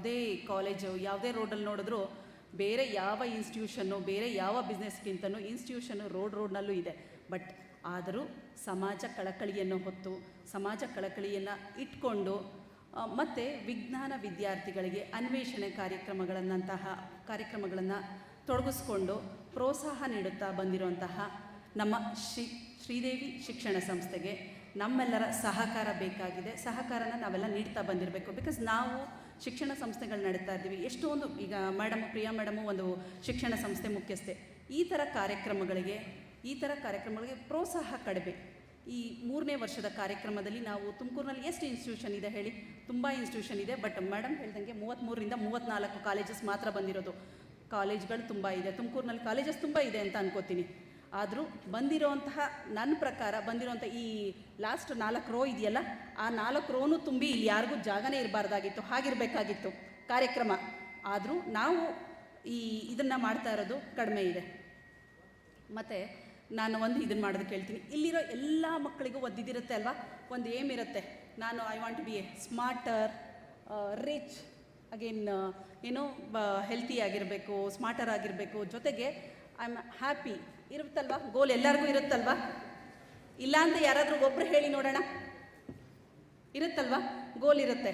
ಯಾವುದೇ ಕಾಲೇಜು ಯಾವುದೇ ರೋಡಲ್ಲಿ ನೋಡಿದ್ರೂ ಬೇರೆ ಯಾವ ಇನ್ಸ್ಟಿಟ್ಯೂಷನ್ನು ಬೇರೆ ಯಾವ ಬಿಸ್ನೆಸ್ಗಿಂತನೂ ಇನ್ಸ್ಟಿಟ್ಯೂಷನ್ನು ರೋಡ್ನಲ್ಲೂ ಇದೆ. ಬಟ್ ಆದರೂ ಸಮಾಜ ಕಳಕಳಿಯನ್ನು ಹೊತ್ತು ಸಮಾಜ ಕಳಕಳಿಯನ್ನು ಇಟ್ಕೊಂಡು ಮತ್ತು ವಿಜ್ಞಾನ ವಿದ್ಯಾರ್ಥಿಗಳಿಗೆ ಅನ್ವೇಷಣೆ ಕಾರ್ಯಕ್ರಮಗಳನ್ನು ತೊಡಗಿಸ್ಕೊಂಡು ಪ್ರೋತ್ಸಾಹ ನೀಡುತ್ತಾ ಬಂದಿರುವಂತಹ ನಮ್ಮ ಶ್ರೀದೇವಿ ಶಿಕ್ಷಣ ಸಂಸ್ಥೆಗೆ ನಮ್ಮೆಲ್ಲರ ಸಹಕಾರ ಬೇಕಾಗಿದೆ. ಸಹಕಾರನ ನಾವೆಲ್ಲ ನೀಡ್ತಾ ಬಂದಿರಬೇಕು. ಬಿಕಾಸ್ ನಾವು ಶಿಕ್ಷಣ ಸಂಸ್ಥೆಗಳು ನಡೀತಾ ಇದ್ದೀವಿ. ಎಷ್ಟೊಂದು ಈಗ ಪ್ರಿಯಾ ಮೇಡಮು ಒಂದು ಶಿಕ್ಷಣ ಸಂಸ್ಥೆ ಮುಖ್ಯಸ್ಥೆ. ಈ ಥರ ಕಾರ್ಯಕ್ರಮಗಳಿಗೆ ಪ್ರೋತ್ಸಾಹ ಕಡಿಮೆ. ಈ 3ನೇ ವರ್ಷದ ಕಾರ್ಯಕ್ರಮದಲ್ಲಿ ನಾವು ತುಮಕೂರಿನಲ್ಲಿ ಎಷ್ಟು ಇನ್ಸ್ಟಿಟ್ಯೂಷನ್ ಇದೆ ಹೇಳಿ? ತುಂಬ ಇನ್ಸ್ಟಿಟ್ಯೂಷನ್ ಇದೆ. ಬಟ್ ಮೇಡಮ್ ಹೇಳ್ದಂಗೆ 33ರಿಂದ 34 ಕಾಲೇಜಸ್ ಮಾತ್ರ ಬಂದಿರೋದು. ಕಾಲೇಜ್ಗಳು ತುಂಬ ಇದೆ, ತುಮಕೂರಿನಲ್ಲಿ ಕಾಲೇಜಸ್ ತುಂಬ ಇದೆ ಅಂತ ಅನ್ಕೋತೀನಿ. ಆದರೂ ಬಂದಿರೋಂತಹ ನನ್ನ ಪ್ರಕಾರ ಬಂದಿರೋಂಥ ಈ ಲಾಸ್ಟ್ 4 ರೋ ಇದೆಯಲ್ಲ, ಆ 4 ರೋನು ತುಂಬಿ ಇಲ್ಲಿ ಯಾರಿಗೂ ಜಾಗನೇ ಇರಬಾರ್ದಾಗಿತ್ತು, ಹಾಗಿರಬೇಕಾಗಿತ್ತು ಕಾರ್ಯಕ್ರಮ. ಆದರೂ ನಾವು ಇದನ್ನು ಮಾಡ್ತಾ ಇರೋದು ಕಡಿಮೆ ಇದೆ. ಮತ್ತು ನಾನು ಇದನ್ನು ಮಾಡೋದಕ್ಕೆ ಹೇಳ್ತೀನಿ, ಇಲ್ಲಿರೋ ಎಲ್ಲ ಮಕ್ಕಳಿಗೂ ಒದ್ದಿದಿರುತ್ತೆ ಅಲ್ವಾ, ಒಂದು ಏಮ್ ಇರುತ್ತೆ. I want to be a smarter, rich, again healthy ಆಗಿರಬೇಕು, ಸ್ಮಾರ್ಟರ್ ಆಗಿರಬೇಕು, ಜೊತೆಗೆ ಐ ಆಮ್ ಹ್ಯಾಪಿ ಇರುತ್ತಲ್ವ. ಗೋಲ್ ಎಲ್ಲರಿಗೂ ಇರುತ್ತಲ್ವ? ಇಲ್ಲ ಅಂತ ಯಾರಾದರೂ ಒಬ್ಬರು ಹೇಳಿ ನೋಡೋಣ. ಇರುತ್ತಲ್ವ? ಗೋಲ್ ಇರುತ್ತೆ.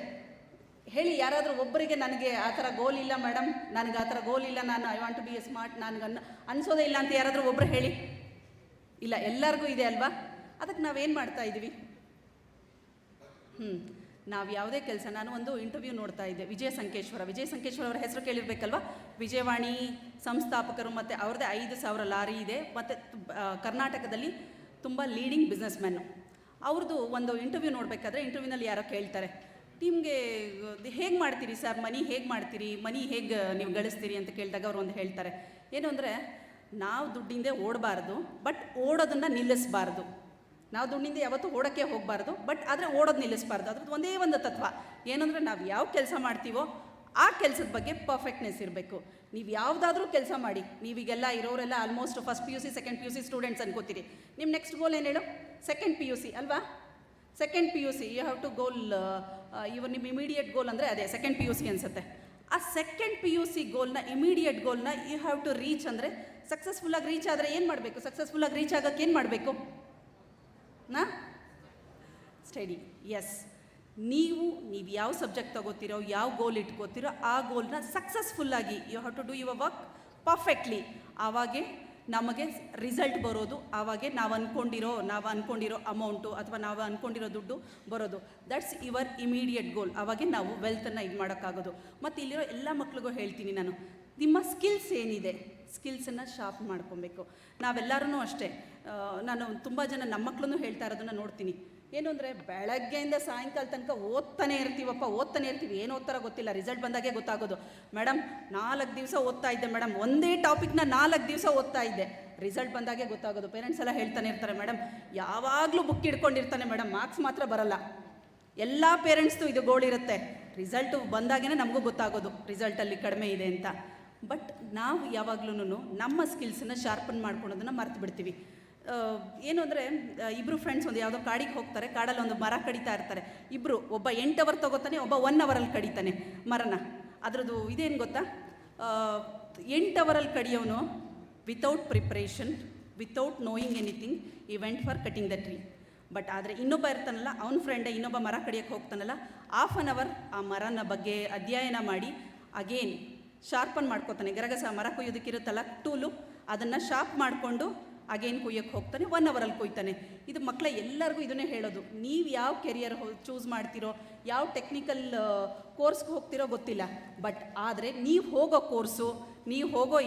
ಹೇಳಿ ಯಾರಾದರೂ ಒಬ್ಬರಿಗೆ, ನನಗೆ ಆ ಥರ ಗೋಲ್ ಇಲ್ಲ ಮೇಡಮ್, ನನಗೆ ಆ ಥರ ಗೋಲ್ ಇಲ್ಲ, ನಾನು I want to be a smart, ನನಗೆ ಅನ್ಸೋದೇ ಇಲ್ಲ ಅಂತ ಯಾರಾದರೂ ಒಬ್ಬರು ಹೇಳಿ. ಇಲ್ಲ, ಎಲ್ಲರಿಗೂ ಇದೆ ಅಲ್ವಾ? ಅದಕ್ಕೆ ನಾವೇನು ಮಾಡ್ತಾ ಇದ್ದೀವಿ? ನಾವು ಯಾವುದೇ ಕೆಲಸ, ನಾನು ಒಂದು ಇಂಟರ್ವ್ಯೂ ನೋಡ್ತಾ ಇದ್ದೆ, ವಿಜಯ ಸಂಕೇಶ್ವರ ಅವರ ಹೆಸರು ಕೇಳಿರ್ಬೇಕಲ್ವ. ವಿಜಯವಾಣಿ ಸಂಸ್ಥಾಪಕರು, ಮತ್ತು ಅವ್ರದ್ದೇ 5,000 ಲಾರಿ ಇದೆ, ಮತ್ತು ಕರ್ನಾಟಕದಲ್ಲಿ ತುಂಬ ಲೀಡಿಂಗ್ ಬಿಸ್ನೆಸ್ ಮ್ಯಾನು. ಅವ್ರದ್ದು ಒಂದು ಇಂಟರ್ವ್ಯೂ ನೋಡಬೇಕಾದ್ರೆ ಇಂಟರ್ವ್ಯೂನಲ್ಲಿ ಯಾರೋ ಕೇಳ್ತಾರೆ, ಟೀಮ್ಗೆ ಹೇಗೆ ಮಾಡ್ತೀರಿ ಸರ್, ಮನಿ ಹೇಗೆ ಮಾಡ್ತೀರಿ, ಮನಿ ಹೇಗೆ ನೀವು ಗಳಿಸ್ತೀರಿ ಅಂತ ಕೇಳಿದಾಗ ಅವ್ರು ಒಂದು ಹೇಳ್ತಾರೆ, ಏನು ಅಂದರೆ, ನಾವು ದುಡ್ಡಿಂದೆ ಓಡಬಾರ್ದು, ಬಟ್ ಓಡೋದನ್ನು ನಿಲ್ಲಿಸಬಾರ್ದು. ನಾವು ದುಡ್ಡಿಂದ ಯಾವತ್ತೂ ಓಡೋಕ್ಕೆ ಹೋಗಬಾರ್ದು, ಬಟ್ ಆದರೆ ಓಡೋದು ನಿಲ್ಲಿಸಬಾರ್ದು. ಅದ್ರದ್ದು ಒಂದೇ ಒಂದು ತತ್ವ ಏನಂದರೆ, ನಾವು ಯಾವ ಕೆಲಸ ಮಾಡ್ತೀವೋ ಆ ಕೆಲಸದ ಬಗ್ಗೆ ಪರ್ಫೆಕ್ಟ್ನೆಸ್ ಇರಬೇಕು. ನೀವು ಯಾವುದಾದ್ರೂ ಕೆಲಸ ಮಾಡಿ, ನೀವೀಗೆಲ್ಲ ಇರೋರೆಲ್ಲ almost first PUC second PUC students ಅನ್ಕೋತೀರಿ. ನಿಮ್ಮ ನೆಕ್ಸ್ಟ್ ಗೋಲ್ ಏನು ಹೇಳು? ಸೆಕೆಂಡ್ PUC ಅಲ್ವಾ? Second PUC you have to goal, ನಿಮ್ಮ ಇಮಿಡಿಯೇಟ್ ಗೋಲ್ ಅಂದರೆ ಅದೇ ಸೆಕೆಂಡ್ PUC ಅನಿಸುತ್ತೆ. ಆ ಸೆಕೆಂಡ್ PUC ಗೋಲ್ನ, ಇಮಿಡಿಯೇಟ್ ಗೋಲ್ನ ಯು ಹ್ಯಾವ್ ಟು ರೀಚ್. ಅಂದರೆ ಸಕ್ಸಸ್ಫುಲ್ಲಾಗಿ ರೀಚ್ ಆದರೆ ಏನು ಮಾಡಬೇಕು? ಸಕ್ಸಸ್ಫುಲ್ಲಾಗಿ ರೀಚ್ ಆಗೋಕ್ಕೆ ಏನು ಮಾಡಬೇಕು? ಸ್ಟಡಿ. ಎಸ್, ನೀವು ಯಾವ ಸಬ್ಜೆಕ್ಟ್ ತಗೋತೀರೋ, ಯಾವ ಗೋಲ್ ಇಟ್ಕೋತೀರೋ ಆ ಗೋಲ್ನ ಸಕ್ಸಸ್ಫುಲ್ಲಾಗಿ you have to do your work perfectly. ಆವಾಗೇ ನಮಗೆ ರಿಸಲ್ಟ್ ಬರೋದು. ಆವಾಗೇ ನಾವು ಅಂದ್ಕೊಂಡಿರೋ ಅಮೌಂಟು ಅಥವಾ ನಾವು ಅಂದ್ಕೊಂಡಿರೋ ದುಡ್ಡು ಬರೋದು. ದಟ್ಸ್ ಯುವರ್ ಇಮಿಡಿಯೇಟ್ ಗೋಲ್. ಆವಾಗೇ ನಾವು ವೆಲ್ತನ್ನು ಇದು ಮಾಡೋಕ್ಕಾಗೋದು. ಮತ್ತು ಇಲ್ಲಿರೋ ಎಲ್ಲ ಮಕ್ಳಿಗೂ ಹೇಳ್ತೀನಿ ನಾನು, ನಿಮ್ಮ ಸ್ಕಿಲ್ಸ್ ಏನಿದೆ, ಸ್ಕಿಲ್ಸನ್ನು ಶಾರ್ಪ್ ಮಾಡ್ಕೊಬೇಕು. ನಾವೆಲ್ಲರೂ ಅಷ್ಟೇ. ನಾನು ತುಂಬ ಜನ ನಮ್ಮ ಮಕ್ಕಳನ್ನು ಹೇಳ್ತಾ ಇರೋದನ್ನು ನೋಡ್ತೀನಿ. ಏನು ಅಂದರೆ, ಬೆಳಗ್ಗೆಯಿಂದ ಸಾಯಂಕಾಲ ತನಕ ಓದ್ತಾನೆ ಇರ್ತೀವಿ. ಏನು ಓದ್ತಾರೋ ಗೊತ್ತಿಲ್ಲ, ರಿಸಲ್ಟ್ ಬಂದಾಗೆ ಗೊತ್ತಾಗೋದು. ಮೇಡಮ್ 4 ದಿವಸ ಓದ್ತಾ ಇದ್ದೆ ಮೇಡಮ್, ಒಂದೇ ಟಾಪಿಕ್ನ 4 ದಿವಸ ಓದ್ತಾ ಇದ್ದೆ, ರಿಸಲ್ಟ್ ಬಂದಾಗೆ ಗೊತ್ತಾಗೋದು. ಪೇರೆಂಟ್ಸ್ ಎಲ್ಲ ಹೇಳ್ತಾನೆ ಇರ್ತಾರೆ, ಮೇಡಮ್ ಯಾವಾಗಲೂ ಬುಕ್ ಹಿಡ್ಕೊಂಡಿರ್ತಾನೆ ಮೇಡಮ್, ಮಾರ್ಕ್ಸ್ ಮಾತ್ರ ಬರಲ್ಲ. ಎಲ್ಲ ಪೇರೆಂಟ್ಸ್ದು ಇದು ಗೋಳಿರುತ್ತೆ, ರಿಸಲ್ಟು ಬಂದಾಗೇ ನಮಗೂ ಗೊತ್ತಾಗೋದು ರಿಸಲ್ಟಲ್ಲಿ ಕಡಿಮೆ ಇದೆ ಅಂತ. ಬಟ್ ನಾವು ಯಾವಾಗ್ಲೂ ನಮ್ಮ ಸ್ಕಿಲ್ಸನ್ನು ಶಾರ್ಪನ್ ಮಾಡ್ಕೊಳೋದನ್ನು ಮರ್ತು ಬಿಡ್ತೀವಿ. ಏನು ಅಂದರೆ, ಇಬ್ಬರು ಫ್ರೆಂಡ್ಸ್ ಒಂದು ಯಾವುದೋ ಕಾಡಿಗೆ ಹೋಗ್ತಾರೆ, ಕಾಡಲ್ಲಿ ಒಂದು ಮರ ಕಡಿತಾ ಇರ್ತಾರೆ. ಇಬ್ಬರು, ಒಬ್ಬ 8 ಅವರ್ ತೊಗೋತಾನೆ, ಒಬ್ಬ 1 ಅವರಲ್ಲಿ ಕಡಿತಾನೆ ಮರನ. ಅದರದ್ದು ಇದೇನು ಗೊತ್ತಾ, 8 ಅವರಲ್ಲಿ ಕಡಿಯೋನು without preparation, without knowing anything, he went for cutting the tree. But ಆದರೆ ಇನ್ನೊಬ್ಬ ಇರ್ತಾನಲ್ಲ, ಅವನ ಫ್ರೆಂಡೇ ಇನ್ನೊಬ್ಬ ಮರ ಕಡಿಯೋಕ್ಕೆ ಹೋಗ್ತಾನಲ್ಲ, 1/2 ಅವರ್ ಆ ಮರನ ಬಗ್ಗೆ ಅಧ್ಯಯನ ಮಾಡಿ ಅಗೇನ್ ಶಾರ್ಪನ್ ಮಾಡ್ಕೋತಾನೆ. ಗರಗಸ ಮರ ಕೊಯ್ಯೋದಕ್ಕಿರುತ್ತಲ್ಲ ಟೂಲು, ಅದನ್ನು ಶಾರ್ಪ್ ಮಾಡಿಕೊಂಡು ಅಗೇನ್ ಕೊಯ್ಯೋಕ್ಕೆ ಹೋಗ್ತಾನೆ, 1 ಅವರಲ್ಲಿ ಕೊಯ್ತಾನೆ. ಇದು ಮಕ್ಕಳ ಎಲ್ಲರಿಗೂ ಇದನ್ನೇ ಹೇಳೋದು. ನೀವು ಯಾವ ಕೆರಿಯರ್ ಚೂಸ್ ಮಾಡ್ತೀರೋ, ಯಾವ ಟೆಕ್ನಿಕಲ್ ಕೋರ್ಸ್ಗೆ ಹೋಗ್ತಿರೋ ಗೊತ್ತಿಲ್ಲ, ಬಟ್ ಆದರೆ ನೀವು ಹೋಗೋ ಕೋರ್ಸು, ನೀವು ಹೋಗೋ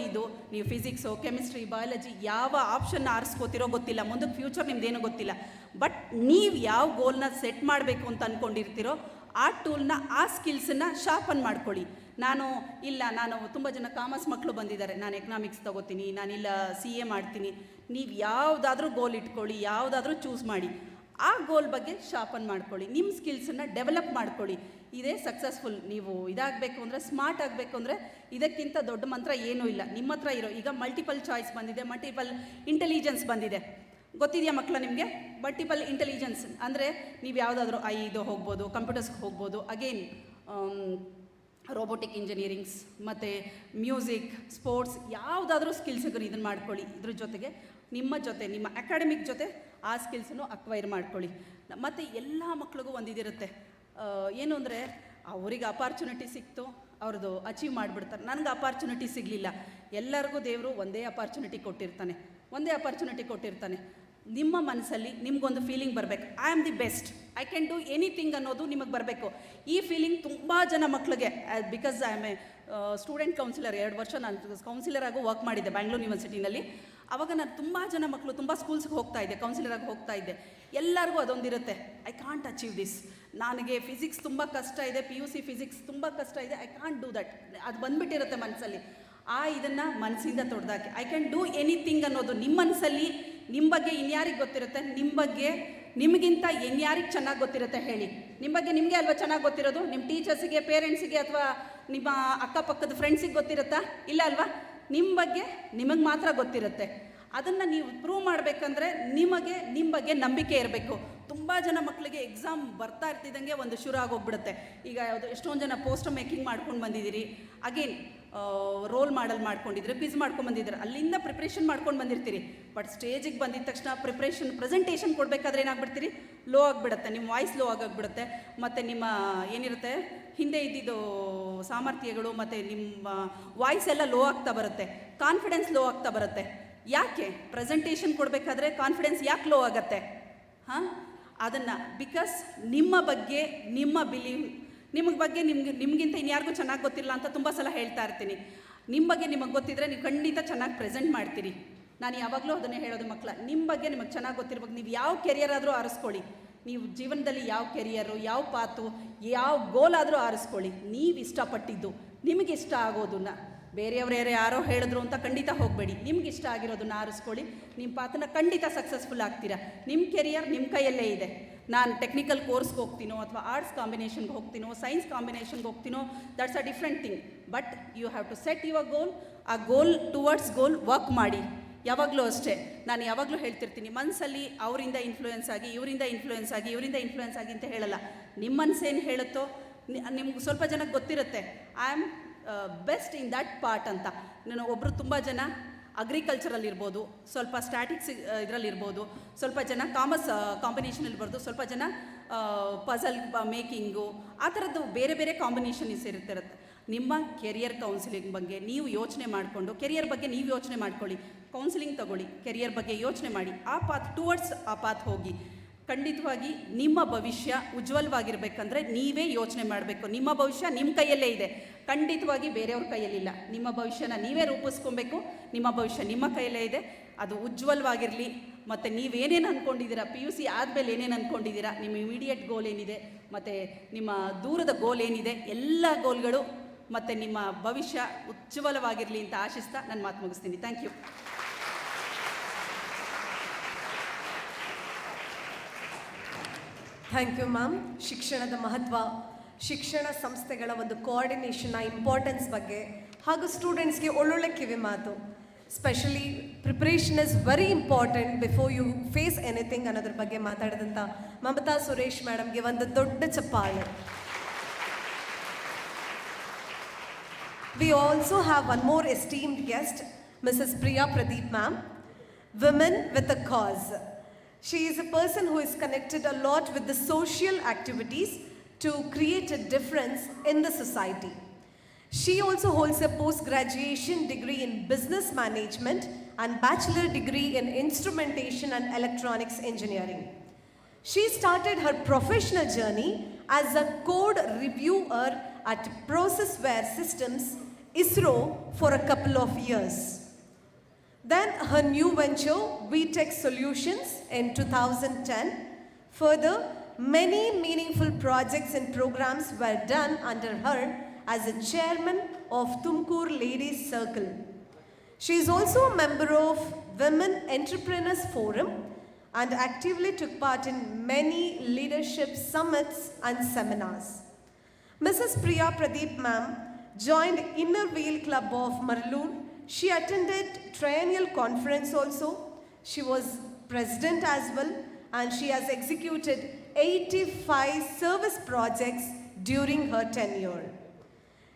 ನೀವು ಫಿಸಿಕ್ಸು, ಕೆಮಿಸ್ಟ್ರಿ, ಬಯಾಲಜಿ ಯಾವ ಆಪ್ಷನ್ನ ಆರಿಸ್ಕೋತಿರೋ ಗೊತ್ತಿಲ್ಲ, ಮುಂದಕ್ಕೆ ಫ್ಯೂಚರ್ ನಿಮ್ದೇನೋ ಗೊತ್ತಿಲ್ಲ. ಬಟ್ ನೀವು ಯಾವ ಗೋಲ್ನ ಸೆಟ್ ಮಾಡಬೇಕು ಅಂತ ಅಂದ್ಕೊಂಡಿರ್ತೀರೋ ಆ ಟೂಲ್ನ, ಆ ಸ್ಕಿಲ್ಸನ್ನು ಶಾರ್ಪನ್ ಮಾಡ್ಕೊಳ್ಳಿ. ನಾನು ತುಂಬ ಜನ ಕಾಮರ್ಸ್ ಮಕ್ಕಳು ಬಂದಿದ್ದಾರೆ, ನಾನು ಎಕನಾಮಿಕ್ಸ್ ತೊಗೋತೀನಿ, ನಾನಿಲ್ಲ CA ಮಾಡ್ತೀನಿ. ನೀವು ಯಾವುದಾದ್ರೂ ಗೋಲ್ ಇಟ್ಕೊಳ್ಳಿ, ಯಾವುದಾದ್ರೂ ಚೂಸ್ ಮಾಡಿ, ಆ ಗೋಲ್ ಬಗ್ಗೆ ಶಾರ್ಪನ್ ಮಾಡ್ಕೊಳ್ಳಿ, ನಿಮ್ಮ ಸ್ಕಿಲ್ಸನ್ನು ಡೆವಲಪ್ ಮಾಡ್ಕೊಳ್ಳಿ. ಇದೇ ಸಕ್ಸಸ್ಫುಲ್. ನೀವು ಇದಾಗಬೇಕು ಅಂದರೆ, ಸ್ಮಾರ್ಟ್ ಆಗಬೇಕು ಅಂದರೆ ಇದಕ್ಕಿಂತ ದೊಡ್ಡ ಮಂತ್ರ ಏನೂ ಇಲ್ಲ. ನಿಮ್ಮ ಹತ್ರ ಇರೋ, ಈಗ ಮಲ್ಟಿಪಲ್ ಚಾಯ್ಸ್ ಬಂದಿದೆ, ಮಲ್ಟಿಪಲ್ ಇಂಟೆಲಿಜೆನ್ಸ್ ಬಂದಿದೆ. ಗೊತ್ತಿದೆಯಾ ಮಕ್ಕಳ ನಿಮಗೆ? ಮಲ್ಟಿಪಲ್ ಇಂಟೆಲಿಜೆನ್ಸ್ ಅಂದರೆ ನೀವು ಯಾವುದಾದ್ರೂ ಹೋಗ್ಬೋದು, ಕಂಪ್ಯೂಟರ್ಸ್ಗೆ ಹೋಗ್ಬೋದು, ಅಗೇನ್ ರೋಬೋಟಿಕ್ ಇಂಜಿನಿಯರಿಂಗ್ಸ್ ಮತ್ತು ಮ್ಯೂಸಿಕ್, ಸ್ಪೋರ್ಟ್ಸ್, ಯಾವುದಾದ್ರೂ ಸ್ಕಿಲ್ಸ್ಗಳು ಇದನ್ನು ಮಾಡ್ಕೊಳ್ಳಿ. ಇದ್ರ ಜೊತೆಗೆ ನಿಮ್ಮ ಅಕಾಡೆಮಿಕ್ ಜೊತೆ ಆ ಸ್ಕಿಲ್ಸನ್ನು ಅಕ್ವೈರ್ ಮಾಡ್ಕೊಳ್ಳಿ. ಮತ್ತು ಎಲ್ಲ ಮಕ್ಳಿಗೂ ಒಂದಿದಿರುತ್ತೆ, ಏನು ಅಂದರೆ ಅವ್ರಿಗೆ ಅಪಾರ್ಚುನಿಟಿ ಸಿಕ್ತು, ಅವ್ರದ್ದು ಅಚೀವ್ ಮಾಡಿಬಿಡ್ತಾರೆ. ನನಗೆ ಅಪಾರ್ಚುನಿಟಿ ಸಿಗಲಿಲ್ಲ. ಎಲ್ಲರಿಗೂ ದೇವರು ಒಂದೇ ಅಪಾರ್ಚುನಿಟಿ ಕೊಟ್ಟಿರ್ತಾನೆ. ನಿಮ್ಮ ಮನಸ್ಸಲ್ಲಿ ನಿಮಗೊಂದು ಫೀಲಿಂಗ್ ಬರಬೇಕು, I am the best, I can do anything ಅನ್ನೋದು ನಿಮಗೆ ಬರಬೇಕು. ಈ ಫೀಲಿಂಗ್ ತುಂಬ ಜನ ಮಕ್ಕಳಿಗೆ, because I am a student counsellor, 2 ವರ್ಷ ನಾನು ಕೌನ್ಸಿಲರ್ ಆಗು ವರ್ಕ್ ಮಾಡಿದ್ದೆ ಬ್ಯಾಂಗ್ಳೂರ್ ಯೂನಿವರ್ಸಿಟಿನಲ್ಲಿ. ಆವಾಗ ನಾನು ತುಂಬ ಜನ ಮಕ್ಕಳು ತುಂಬ ಸ್ಕೂಲ್ಸ್ಗೆ ಹೋಗ್ತಾ ಇದ್ದೆ, ಕೌನ್ಸಿಲರಾಗಿ ಹೋಗ್ತಾ ಇದ್ದೆ. ಎಲ್ಲರಿಗೂ ಅದೊಂದಿರುತ್ತೆ, ಐ ಕಾಂಟ್ ಅಚೀವ್ ದಿಸ್, ನನಗೆ ಫಿಸಿಕ್ಸ್ ತುಂಬ ಕಷ್ಟ ಇದೆ, PUC ಫಿಸಿಕ್ಸ್ ತುಂಬ ಕಷ್ಟ ಇದೆ, ಐ ಕಾಂಟ್ ಡೂ ದಟ್. ಅದು ಬಂದುಬಿಟ್ಟಿರುತ್ತೆ ಮನಸ್ಸಲ್ಲಿ. ಇದನ್ನು ಮನಸ್ಸಿಂದ ತೊಡೆದಾಕಿ, ಐ ಕ್ಯಾನ್ ಡೂ ಎನಿಥಿಂಗ್ ಅನ್ನೋದು ನಿಮ್ಮ ಮನಸ್ಸಲ್ಲಿ. ನಿಮ್ಮ ಬಗ್ಗೆ ಇನ್ಯಾರಿಗೆ ಗೊತ್ತಿರುತ್ತೆ? ನಿಮ್ಮ ಬಗ್ಗೆ ನಿಮಗಿಂತ ಇನ್ಯಾರಿಗೆ ಚೆನ್ನಾಗಿ ಗೊತ್ತಿರುತ್ತೆ ಹೇಳಿ? ನಿಮ್ಮ ಬಗ್ಗೆ ನಿಮಗೆ ಅಲ್ವಾ ಚೆನ್ನಾಗಿ ಗೊತ್ತಿರೋದು? ನಿಮ್ಮ ಟೀಚರ್ಸಿಗೆ, ಪೇರೆಂಟ್ಸಿಗೆ ಅಥವಾ ನಿಮ್ಮ ಅಕ್ಕಪಕ್ಕದ ಫ್ರೆಂಡ್ಸಿಗೆ ಗೊತ್ತಿರುತ್ತಾ? ಇಲ್ಲ ಅಲ್ವಾ? ನಿಮ್ಮ ಬಗ್ಗೆ ನಿಮಗೆ ಮಾತ್ರ ಗೊತ್ತಿರುತ್ತೆ. ಅದನ್ನು ನೀವು ಪ್ರೂವ್ ಮಾಡಬೇಕಂದ್ರೆ ನಿಮ್ಮ ಬಗ್ಗೆ ನಂಬಿಕೆ ಇರಬೇಕು. ತುಂಬ ಜನ ಮಕ್ಕಳಿಗೆ ಎಕ್ಸಾಮ್ ಬರ್ತಾ ಇರ್ತಿದ್ದಂಗೆ ಒಂದು ಶುರು ಆಗೋಗ್ಬಿಡುತ್ತೆ. ಈಗ ಎಷ್ಟೊಂದು ಜನ ಪೋಸ್ಟರ್ ಮೇಕಿಂಗ್ ಮಾಡ್ಕೊಂಡು ಬಂದಿದ್ದೀರಿ, ಅಗೇನ್ ರೋಲ್ ಮಾಡಲ್ ಮಾಡ್ಕೊಂಡಿದ್ರೆ, ಕ್ವಿಜ್ ಮಾಡ್ಕೊಂಡು ಬಂದಿದ್ದೀರಿ, ಅಲ್ಲಿಂದ ಪ್ರಿಪ್ರೇಷನ್ ಮಾಡ್ಕೊಂಡು ಬಂದಿರ್ತೀರಿ. ಬಟ್ ಸ್ಟೇಜಿಗೆ ಬಂದಿದ್ದ ತಕ್ಷಣ ಪ್ರೆಸೆಂಟೇಷನ್ ಕೊಡಬೇಕಾದ್ರೆ ಏನಾಗ್ಬಿಡ್ತೀರಿ? ಲೋ ಆಗಿಬಿಡುತ್ತೆ, ನಿಮ್ಮ ವಾಯ್ಸ್ ಲೋ ಆಗಿಬಿಡುತ್ತೆ. ಮತ್ತು ನಿಮ್ಮ ಏನಿರುತ್ತೆ ಹಿಂದೆ ಇದ್ದಿದ್ದು ಸಾಮರ್ಥ್ಯಗಳು ಮತ್ತು ನಿಮ್ಮ ವಾಯ್ಸ್ ಎಲ್ಲ ಲೋ ಆಗ್ತಾ ಬರುತ್ತೆ, ಕಾನ್ಫಿಡೆನ್ಸ್ ಲೋ ಆಗ್ತಾ ಬರುತ್ತೆ. ಯಾಕೆ ಪ್ರೆಸೆಂಟೇಷನ್ ಕೊಡಬೇಕಾದ್ರೆ ಕಾನ್ಫಿಡೆನ್ಸ್ ಯಾಕೆ ಲೋ ಆಗುತ್ತೆ? ಅದನ್ನು ಬಿಕಾಸ್ ನಿಮ್ಮ ಬಗ್ಗೆ ನಿಮ್ಮ ಬಿಲೀವ್, ನಿಮಗಿಂತ ಇನ್ಯಾರಿಗೂ ಚೆನ್ನಾಗಿ ಗೊತ್ತಿಲ್ಲ ಅಂತ ತುಂಬ ಸಲ ಹೇಳ್ತಾ ಇರ್ತೀನಿ. ನಿಮ್ಮ ಬಗ್ಗೆ ನಿಮಗೆ ಗೊತ್ತಿದ್ರೆ ನೀವು ಖಂಡಿತ ಚೆನ್ನಾಗಿ ಪ್ರೆಸೆಂಟ್ ಮಾಡ್ತೀರಿ. ನಾನು ಯಾವಾಗಲೂ ಅದನ್ನೇ ಹೇಳೋದು ಮಕ್ಕಳ, ನಿಮ್ಮ ಬಗ್ಗೆ ನಿಮಗೆ ಚೆನ್ನಾಗಿ ಗೊತ್ತಿರ್ಬೇಕು. ನೀವು ಯಾವ ಕೆರಿಯರ್ ಆದರೂ ಆರಿಸ್ಕೊಳ್ಳಿ, ನೀವು ಜೀವನದಲ್ಲಿ ಯಾವ ಕೆರಿಯರು, ಯಾವ ಪಾತು, ಯಾವ ಗೋಲ್ ಆದರೂ ಆರಿಸ್ಕೊಳ್ಳಿ. ನೀವು ಇಷ್ಟಪಟ್ಟಿದ್ದು, ನಿಮಗೆ ಇಷ್ಟ ಆಗೋದನ್ನ, ಬೇರೆಯವ್ರು ಯಾರೋ ಹೇಳಿದ್ರು ಅಂತ ಖಂಡಿತ ಹೋಗಬೇಡಿ. ನಿಮ್ಗೆ ಇಷ್ಟ ಆಗಿರೋದನ್ನ ಆರಿಸ್ಕೊಳ್ಳಿ. ನಿಮ್ಮ ಪಾತನ ಖಂಡಿತ ಸಕ್ಸಸ್ಫುಲ್ ಆಗ್ತೀರಾ. ನಿಮ್ಮ ಕೆರಿಯರ್ ನಿಮ್ಮ ಕೈಯಲ್ಲೇ ಇದೆ. ನಾನು ಟೆಕ್ನಿಕಲ್ ಕೋರ್ಸ್ಗೆ ಹೋಗ್ತೀನೋ ಅಥವಾ ಆರ್ಟ್ಸ್ ಕಾಂಬಿನೇಷನ್ಗೆ ಹೋಗ್ತೀನೋ, ಸೈನ್ಸ್ ಕಾಂಬಿನೇಷನ್ಗೆ ಹೋಗ್ತೀನೋ, that's a different thing. But you have to set your goal. ಆ ಗೋಲ್ ಟುವರ್ಡ್ಸ್ ಗೋಲ್ ವರ್ಕ್ ಮಾಡಿ. ಯಾವಾಗಲೂ ಅಷ್ಟೇ, ನಾನು ಯಾವಾಗಲೂ ಹೇಳ್ತಿರ್ತೀನಿ, ಮನಸ್ಸಲ್ಲಿ ಅವರಿಂದ ಇನ್ಫ್ಲೂಯೆನ್ಸ್ ಆಗಿ, ಇವರಿಂದ ಇನ್ಫ್ಲೂಯೆನ್ಸ್ ಆಗಿ ಅಂತ ಹೇಳಲ್ಲ. ನಿಮ್ಮ ಮನಸ್ಸೇನು ಹೇಳುತ್ತೋ, ನಿಮ್ಗೆ ಸ್ವಲ್ಪ ಜನಕ್ಕೆ ಗೊತ್ತಿರುತ್ತೆ, I am best in that part ಅಂತ. ನಾನು ಒಬ್ಬರು ತುಂಬ ಜನ ಅಗ್ರಿಕಲ್ಚರಲ್ಲಿರ್ಬೋದು, ಸ್ವಲ್ಪ ಸ್ಟ್ಯಾಟಿಕ್ಸ್ ಇದರಲ್ಲಿರ್ಬೋದು, ಸ್ವಲ್ಪ ಜನ ಕಾಮರ್ಸ್ ಕಾಂಬಿನೇಷನಲ್ಲಿರ್ಬೋದು, ಸ್ವಲ್ಪ ಜನ ಪಝಲ್ ಮೇಕಿಂಗು, ಆ ಥರದ್ದು ಬೇರೆ ಬೇರೆ ಕಾಂಬಿನೇಷನ್ಸ್ ಇರುತ್ತೆ. ನಿಮ್ಮ ಕೆರಿಯರ್ ಕೌನ್ಸಿಲಿಂಗ್ ಬಗ್ಗೆ ನೀವು ಯೋಚನೆ ಮಾಡಿಕೊಂಡು, ಕೆರಿಯರ್ ಬಗ್ಗೆ ನೀವು ಯೋಚನೆ ಮಾಡ್ಕೊಳ್ಳಿ, ಕೌನ್ಸಿಲಿಂಗ್ ತಗೊಳ್ಳಿ, ಕೆರಿಯರ್ ಬಗ್ಗೆ ಯೋಚನೆ ಮಾಡಿ, ಆ ಪಾತ್ ಹೋಗಿ. ಖಂಡಿತವಾಗಿ ನಿಮ್ಮ ಭವಿಷ್ಯ ಉಜ್ವಲವಾಗಿರಬೇಕಂದ್ರೆ ನೀವೇ ಯೋಚನೆ ಮಾಡಬೇಕು. ನಿಮ್ಮ ಭವಿಷ್ಯ ನಿಮ್ಮ ಕೈಯಲ್ಲೇ ಇದೆ, ಖಂಡಿತವಾಗಿ ಬೇರೆಯವ್ರ ಕೈಯಲ್ಲಿಲ್ಲ. ನಿಮ್ಮ ಭವಿಷ್ಯನ ನೀವೇ ರೂಪಿಸ್ಕೊಬೇಕು. ನಿಮ್ಮ ಭವಿಷ್ಯ ನಿಮ್ಮ ಕೈಯಲ್ಲೇ ಇದೆ, ಅದು ಉಜ್ವಲವಾಗಿರಲಿ. ಮತ್ತು ನೀವೇನೇನು ಅಂದ್ಕೊಂಡಿದ್ದೀರಾ, PUC ಆದಮೇಲೆ ಏನೇನು ಅಂದ್ಕೊಂಡಿದ್ದೀರಾ, ನಿಮ್ಮ ಇಮಿಡಿಯೇಟ್ ಗೋಲ್ ಏನಿದೆ ಮತ್ತು ನಿಮ್ಮ ದೂರದ ಗೋಲ್ ಏನಿದೆ, ಎಲ್ಲ ಗೋಲ್ಗಳು ಮತ್ತು ನಿಮ್ಮ ಭವಿಷ್ಯ ಉಜ್ವಲವಾಗಿರಲಿ ಅಂತ ಆಶಿಸ್ತಾ ನಾನು ಮಾತು ಮುಗಿಸ್ತೀನಿ. Thank you. Thank you ma'am. ಶಿಕ್ಷಣದ ಮಹತ್ವ, ಶಿಕ್ಷಣ ಸಂಸ್ಥೆಗಳ ಒಂದು ಕೋಆರ್ಡಿನೇಷನ್ನ ಇಂಪಾರ್ಟೆನ್ಸ್ ಬಗ್ಗೆ ಹಾಗೂ ಸ್ಟೂಡೆಂಟ್ಸ್ಗೆ ಒಳ್ಳೊಳ್ಳೆ ಕಿವಿ ಮಾತು. Specially preparation is very important before you face anything ಅನ್ನೋದ್ರ ಬಗ್ಗೆ ಮಾತಾಡಿದಂಥ ಮಮತಾ ಸುರೇಶ್ ಮೇಡಮ್ಗೆ ಒಂದು ದೊಡ್ಡ ಚಪ್ಪಾಳೆ. We also have one more esteemed guest, Mrs. Priya Pradeep ma'am, Women with a Cause. She is a person who is connected a lot with the social activities to create a difference in the society. She also holds a post-graduation degree in business management and bachelor degree in instrumentation and electronics engineering. She started her professional journey as a code reviewer at Processware Systems, ISRO, for a couple of years. Then her new venture, VTech Solutions, in 2010. Further, many meaningful projects and programs were done under her as a chairman of TUMAKURU Ladies Circle. She is also a member of Women Entrepreneurs Forum and actively took part in many leadership summits and seminars. Mrs. Priya Pradeep ma'am joined Inner Wheel Club of Marloor. She attended triennial conference also. She was president as well, and she has executed 85 service projects during her tenure.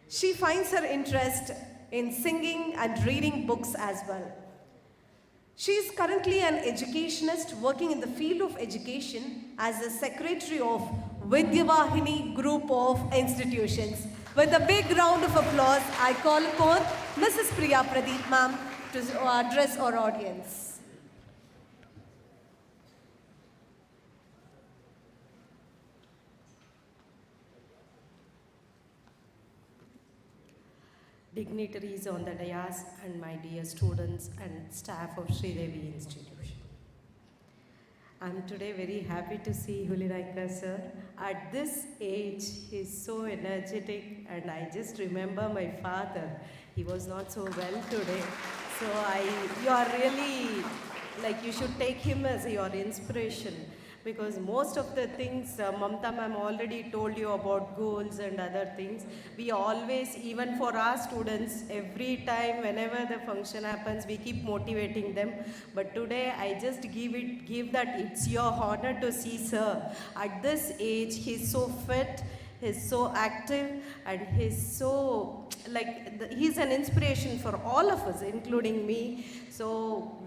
She finds her interest in singing and reading books as well. She is currently an educationist working in the field of education as the secretary of Vidyavahini group of institutions. With a big round of applause, I call upon Mrs. Priya Pradeep ma'am to address our audience. Dignitaries on the dais and my dear students and staff of Shridevi Institution. I'm today very happy to see Hulinaika sir. At this age, he's so energetic and I just remember my father. He was not so well today. So you are really, like you should take him as your inspiration. Because most of the things, Mamta ma'am already told you about goals and other things. We always, even for our students, every time, whenever the function happens, we keep motivating them. But today, I just give that it's your honor to see sir. At this age, he's so fit, he's so active, and he's so, he's an inspiration for all of us, including me. So,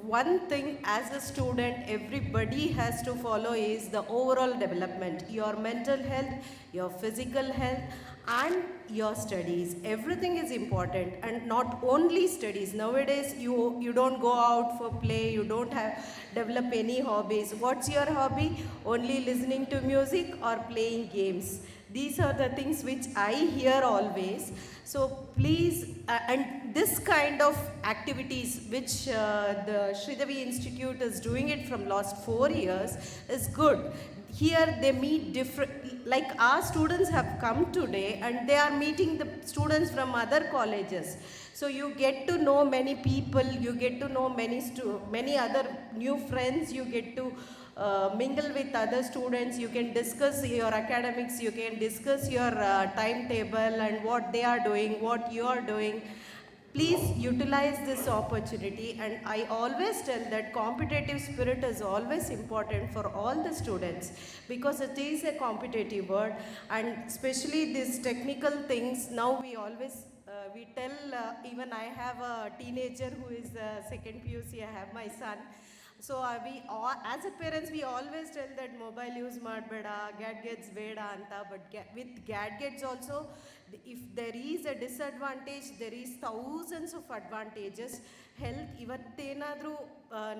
one thing as a student everybody has to follow is the overall development, your mental health, your physical health, and your studies. Everything is important, and not only studies. Nowadays you don't go out for play, you don't develop any hobbies. What's your hobby? Only listening to music or playing games. These are the things which I hear always. So please, and this kind of activities which the Shridevi Institute is doing it from last 4 years is good. Here they meet different, like our students have come today and they are meeting the students from other colleges. So you get to know many people, you get to know many other new friends, you get to mingle with other students, you can discuss your academics, you can discuss your timetable and what they are doing, what you are doing. Please utilize this opportunity, and I always tell that competitive spirit is always important for all the students because it is a competitive world, and especially these technical things. Now we always we tell, even I have a teenager who is second PUC, I have my son. So we all, as a parents, we always tell that mobile use madbeda, gadgets beda anta, but with gadgets also, if there is a disadvantage, there is thousands of advantages. Health, ivattenadru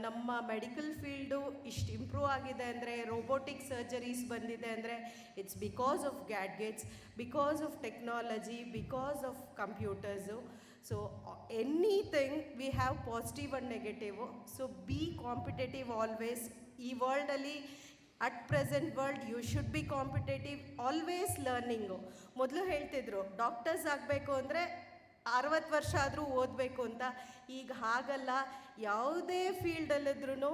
ನಮ್ಮ medical field ಇಷ್ಟು improve ಆಗಿದೆ ಅಂದರೆ, robotic surgeries ಬಂದಿದೆ ಅಂದರೆ, it's because of gadgets, because of technology, because of computers. So anything we have positive and negative. So be competitive always. Ee world alli, at present world you should be competitive, always learning. ಮೊದಲು ಹೇಳ್ತಿದ್ರು doctors ಆಗಬೇಕು ಅಂದರೆ 60 ವರ್ಷ ಆದರೂ ಓದಬೇಕು ಅಂತ. ಈಗ ಹಾಗಲ್ಲ, ಯಾವುದೇ ಫೀಲ್ಡಲ್ಲಿದ್ರೂ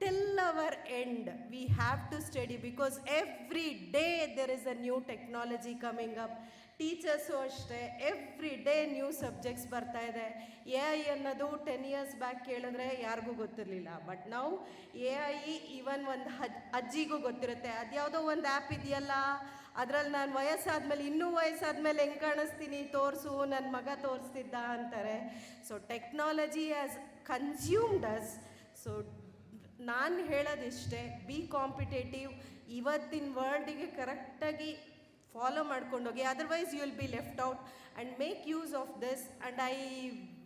till our end we have to study, because every day there is a new technology coming up. Teachers ಅಷ್ಟೇ, ಎವ್ರಿ ಡೇ ನ್ಯೂ ಸಬ್ಜೆಕ್ಟ್ಸ್ ಬರ್ತಾ ಇದೆ. AI ಅನ್ನೋದು 10 years ಬ್ಯಾಕ್ ಕೇಳಿದ್ರೆ ಯಾರಿಗೂ ಗೊತ್ತಿರಲಿಲ್ಲ, ಬಟ್ ನಾವು AI ಈವನ್ ಒಂದು ಅಜ್ಜಿಗೂ ಗೊತ್ತಿರುತ್ತೆ. ಅದ್ಯಾವುದೋ ಒಂದು ಆ್ಯಪ್ ಇದೆಯಲ್ಲ, ಅದರಲ್ಲಿ ನಾನು ವಯಸ್ಸಾದ್ಮೇಲೆ, ಇನ್ನೂ ವಯಸ್ಸಾದ್ಮೇಲೆ ಹೆಂಗೆ ಕಾಣಿಸ್ತೀನಿ ತೋರಿಸು, ನನ್ನ ಮಗ ತೋರಿಸ್ತಿದ್ದ ಅಂತಾರೆ. So technology has consumed us. So ನಾನು ಹೇಳೋದಿಷ್ಟೇ, ಬಿ ಕಾಂಪಿಟೇಟಿವ್. ಇವತ್ತಿನ ವರ್ಲ್ಡಿಗೆ ಕರೆಕ್ಟಾಗಿ ಫಾಲೋ ಮಾಡ್ಕೊಂಡೋಗಿ, otherwise you will be left out, and make use of this. And I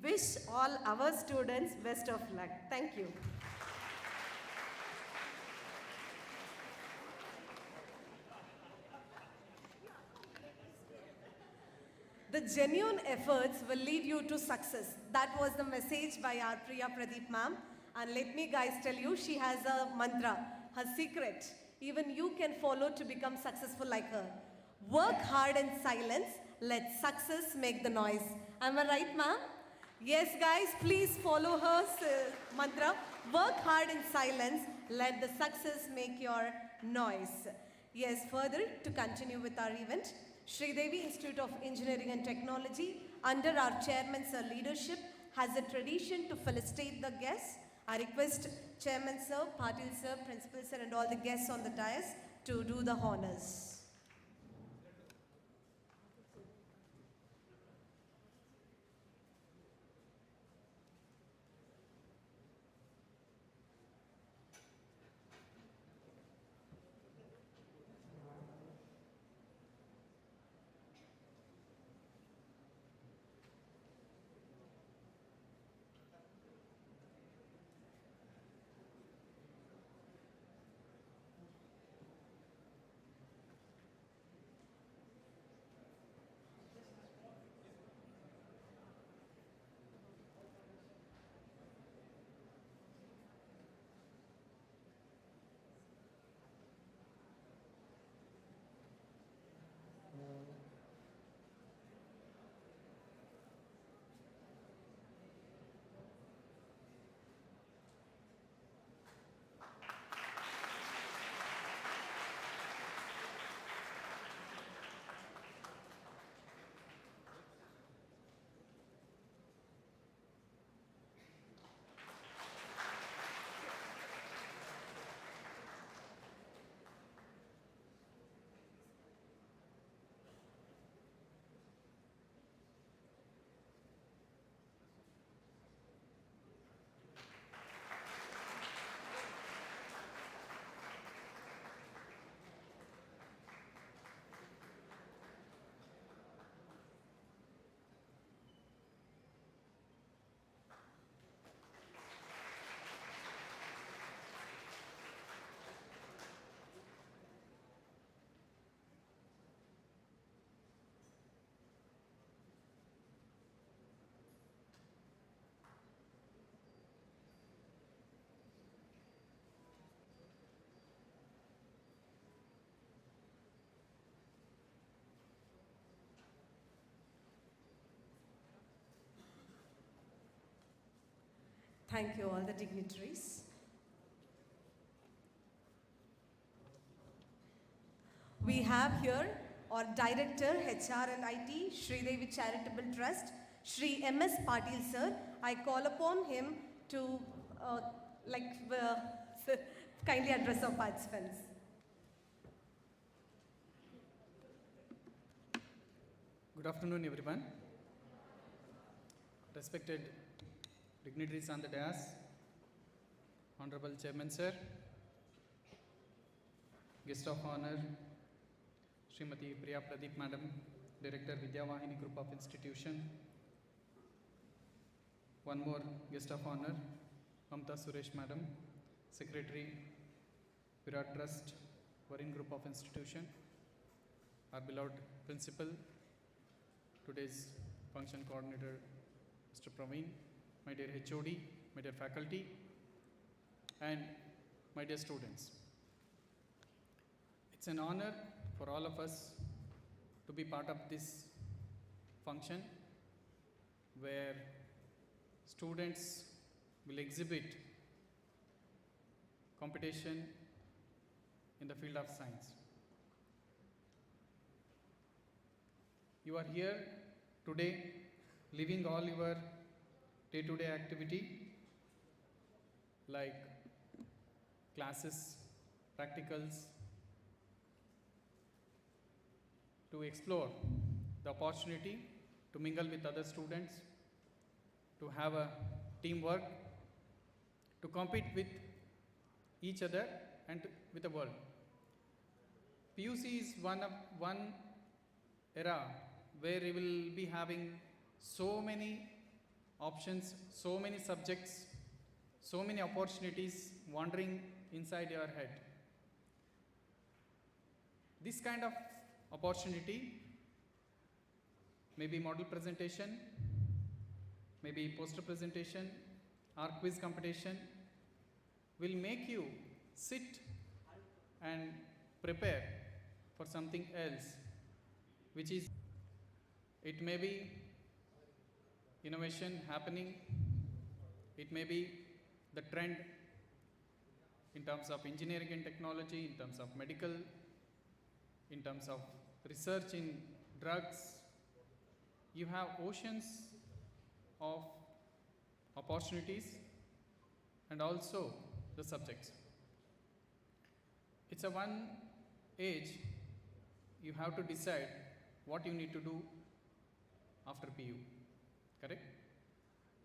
wish all our students best of luck. Thank you. The genuine efforts will lead you to success. That was the message by our Priya Pradeep ma'am. And let me guys tell you, she has a mantra, her secret. Even you can follow to become successful like her. Work hard in silence, let success make the noise. Am I right, ma'am? Yes, guys, please follow her mantra. Work hard in silence, let the success make your noise. Yes, further to continue with our event, Shridevi Institute of Engineering and Technology, under our chairman's leadership, has a tradition to felicitate the guests. I request Chairman sir, Patil sir, Principal sir, and all the guests on the dais to do the honors. Thank you, all the dignitaries. We have here our Director, HR and IT, Shridevi Charitable Trust, Shri M.S. Patil sir. I call upon him to kindly address our participants. Good afternoon, everyone. Respected dignitaries on the dais, Honorable Chairman Sir, Guest of Honor, Srimati Priya Pradeep Madam, Director Vidyavahini Group of Institution, one more Guest of Honor, Mamta Suresh Madam, Secretary, Virat Trust, Varin Group of Institution, our beloved Principal, today's function coordinator, Mr. Praveen, my dear HOD, my dear faculty, and my dear students. It's an honor for all of us to be part of this function where students will exhibit competition in the field of science. You are here today living all your day-to-day activity like classes, practicals, to explore the opportunity to mingle with other students, to have a teamwork, to compete with each other and with the world. PUC is one era where we will be having so many options, so many subjects, so many opportunities wandering inside your head. This kind of opportunity, maybe model presentation, maybe poster presentation or quiz competition, will make you sit and prepare for something else, which is, it may be innovation happening, it may be the trend in terms of engineering and technology, in terms of medical, in terms of research in drugs. You have oceans of opportunities and also the subjects. It's a one age you have to decide what you need to do after PU, correct?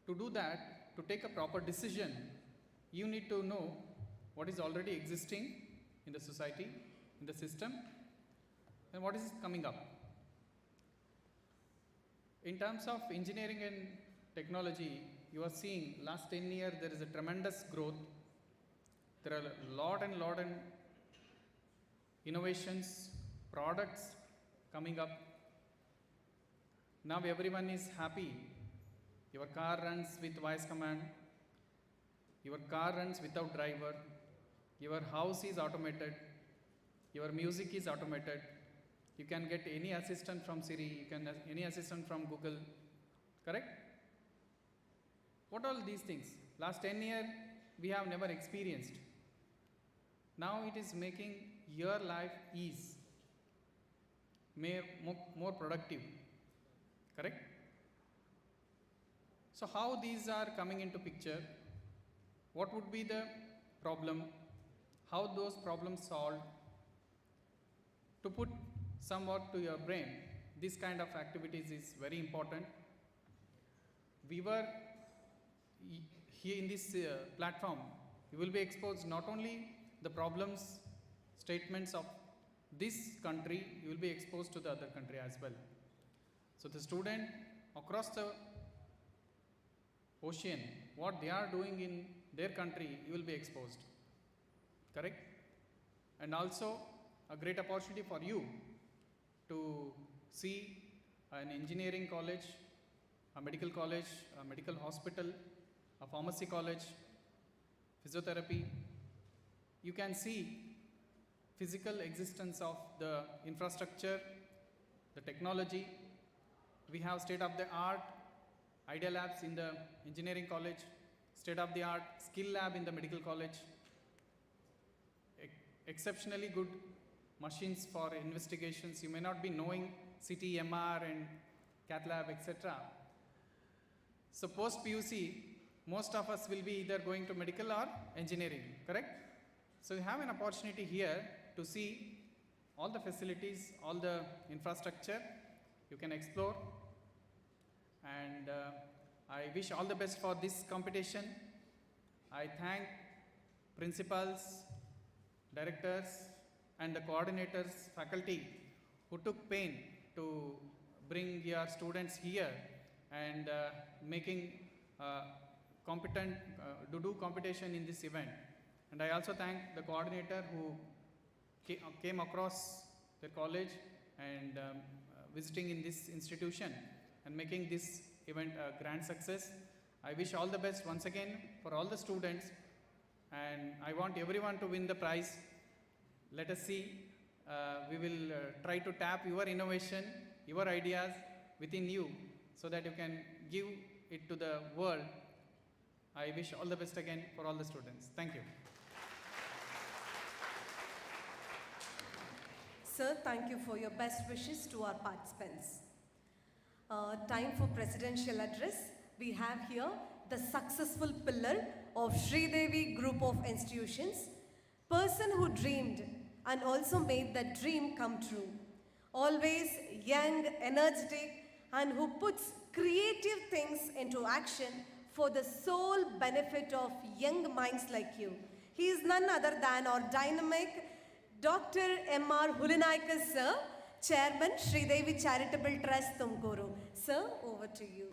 To do that, to take a proper decision, you need to know what is already existing in the society, in the system, and what is coming up. In terms of engineering and technology, you are seeing last 10 years there is a tremendous growth. There are a lot and innovations, products coming up. Now everyone is happy. Your car runs with voice command. Your car runs without driver. Your house is automated. Your music is automated. You can get any assistant from Siri. You can any assistant from Google. Correct? What all these things? Last 10 years we have never experienced. Now it is making your life ease, more productive. Correct? So how these are coming into picture? What would be the problem? How those problems solved? To put some work to your brain, this kind of activities is very important. We were here in this platform, you will be exposed not only the problems, statements of this country, you will be exposed to the other country as well. So the student across the ocean, what they are doing in their country, you will be exposed. Correct? And also a great opportunity for you to see an engineering college, a medical hospital, a pharmacy college, physiotherapy. You can see physical existence of the infrastructure, the technology. We have state-of-the-art idea labs in the engineering college, state-of-the-art skill lab in the medical college, exceptionally good machines for investigations. You may not be knowing CT, MR and cath lab, etc. So post PUC, most of us will be either going to medical or engineering, correct? So you have an opportunity here to see all the facilities, all the infrastructure you can explore, and I wish all the best for this competition. I thank principals, directors and the coordinators, faculty who took pain to bring your students here and making competent to do competition in this event. And I also thank the coordinator who came across their college and visiting in this institution and making this event a grand success. I wish all the best once again for all the students, and I want everyone to win the prize. Let us see. We will try to tap your innovation, your ideas within you so that you can give it to the world. I wish all the best again for all the students. Thank you. Sir, thank you for your best wishes to our participants. Time for presidential address. We have here the successful pillar of Shridevi group of institutions, person who dreamed and also made that dream come true. Always young, energetic, and who puts creative things into action for the sole benefit of young minds like you. He is none other than our dynamic Dr. M.R. Hulinaikar sir, Chairman Shridevi Charitable Trust, TUMAKURU. Sir, over to you.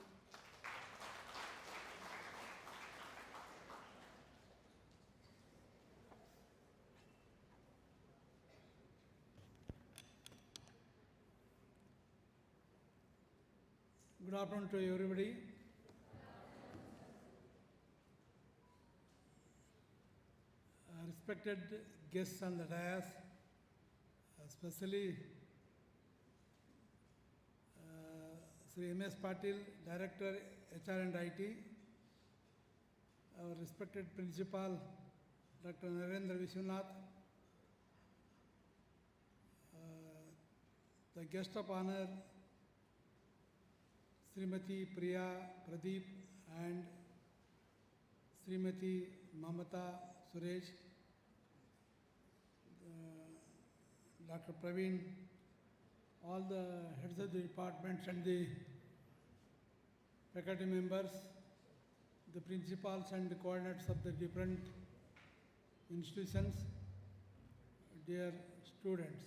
Good afternoon to everybody. Respected guests on the dais, especially Sri M.S. Patil, Director, HR and IT, our respected Principal, Dr. Narendra Vishwanath, the guest of honor, Srimati Priya Pradeep and Srimati Mamata Suresh, Dr. Praveen, all the heads of the departments and the faculty members, the principals and the coordinators of the different institutions, dear students.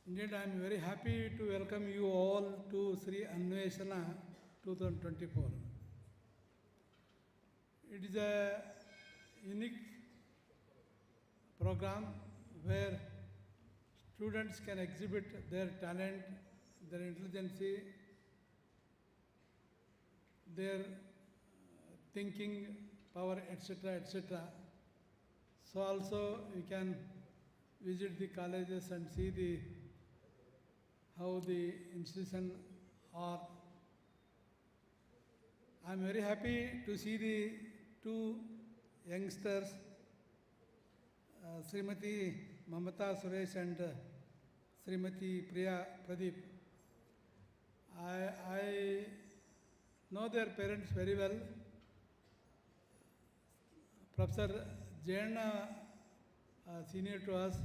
Indeed, I am very happy to welcome you all to Shri Anveshana 2024. It is a unique program where students can exhibit their talent, their intelligence, their thinking power, etc., etc. So also you can visit the colleges and see how the institution are. I am very happy to see the two youngsters, Srimati Mamata Suresh and Srimati Priya Pradeep. I know their parents very well. Professor Jaina, senior to us,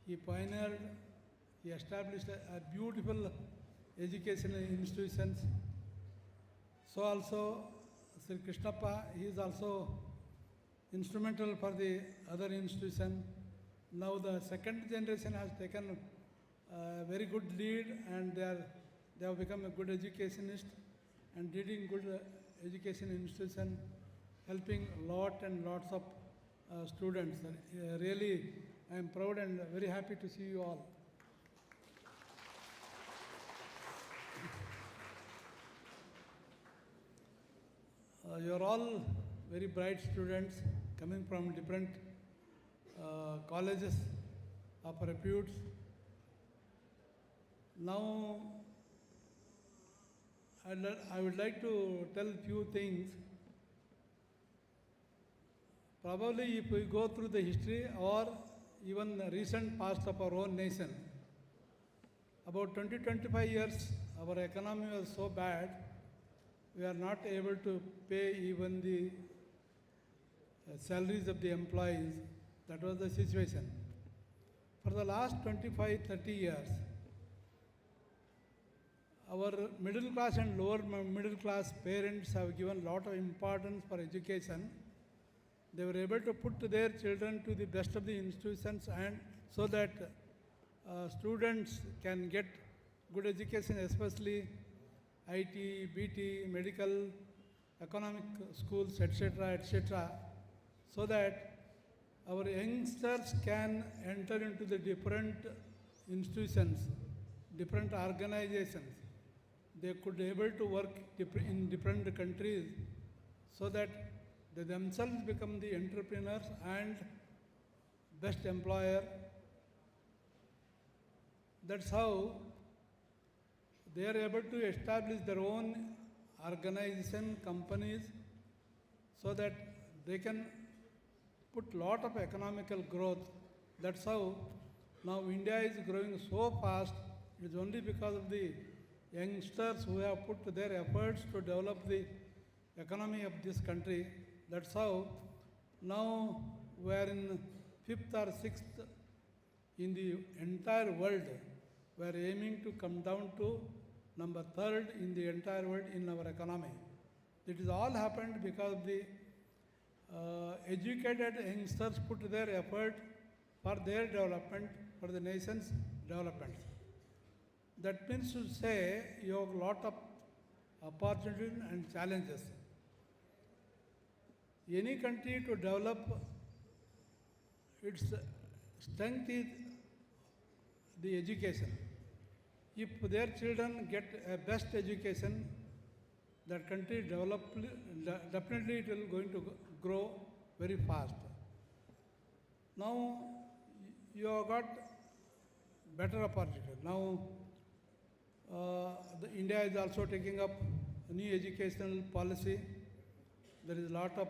he pioneered, he established a beautiful educational institutions. So also Sri Krishnappa, he is also instrumental for the other institution. Now the second generation has taken a very good lead, and they have become a good educationist and leading good education institution, helping lot and lots of students. Really, I am proud and very happy to see you all. You are all very bright students coming from different colleges of repute. Now, I would like to tell few things Probably if we go through the history or even the recent past of our own nation, about 20-25 years, our economy was so bad, we are not able to pay even the salaries of the employees. That was the situation. For the last 25-30 years, our middle class and lower middle class parents have given a lot of importance for education. They were able to put their children to the best of the institutions, and so that students can get good education, especially IT, BT, medical, economic schools, etc., so that our youngsters can enter into the different institutions, different organizations. They could be able to work in different countries, so that they themselves become the entrepreneurs and best employer. That's how they are able to establish their own organization, companies, so that they can put lot of economical growth. That's how now India is growing so fast. It is only because of the youngsters who have put their efforts to develop the economy of this country. That's how now we are in 5th or 6th in the entire world. We are aiming to come down to number 3rd in the entire world in our economy. It is all happened because of the educated youngsters put their effort for their development, for the nation's development. That means to say you have a lot of opportunities and challenges. Any country to develop, its strength is the education. If their children get a best education, that country definitely it will going to grow very fast. Now you have got better opportunity. Now India is also taking up a new educational policy. There is a lot of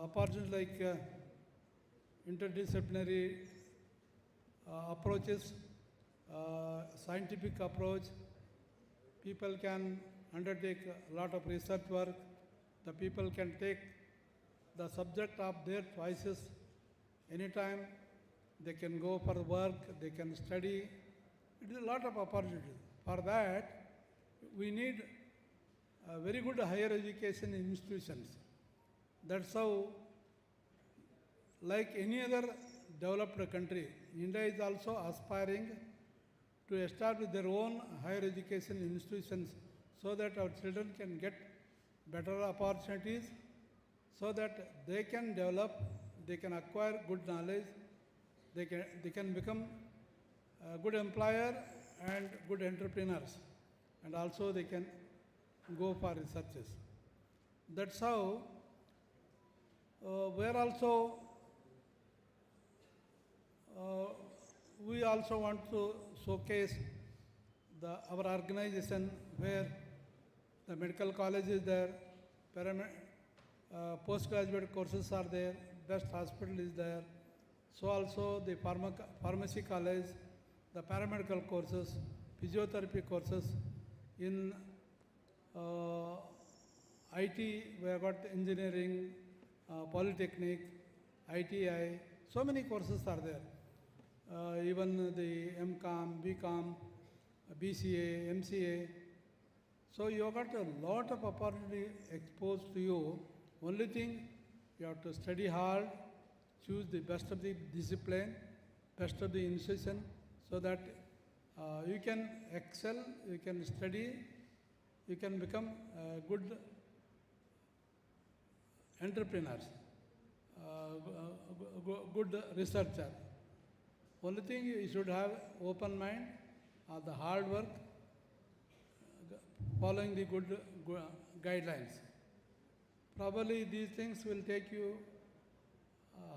opportunities like interdisciplinary approaches, scientific approach. People can undertake a lot of research work. The people can take the subject of their choices anytime. They can go for work, they can study. It is a lot of opportunities. For that, we need very good higher education institutions. That's how, like any other developed country, India is also aspiring to establish their own higher education institutions, so that our children can get better opportunities, so that they can develop, they can acquire good knowledge, they can become a good employer and good entrepreneurs, and also they can go for researches. That's how we also want to showcase our organization, where the medical college is there, postgraduate courses are there, best hospital is there. So also the pharmacy college, the paramedical courses, physiotherapy courses. In IT, we have got engineering, polytechnic, ITI, so many courses are there. Even the MCOM, BCOM, BCA, MCA. So you have got a lot of opportunity exposed to you. Only thing, you have to study hard, choose the best of the discipline, best of the institution, so that you can excel, you can study, you can become good entrepreneurs, good researcher. Only thing, you should have open mind, the hard work, following the good guidelines. Probably these things will take you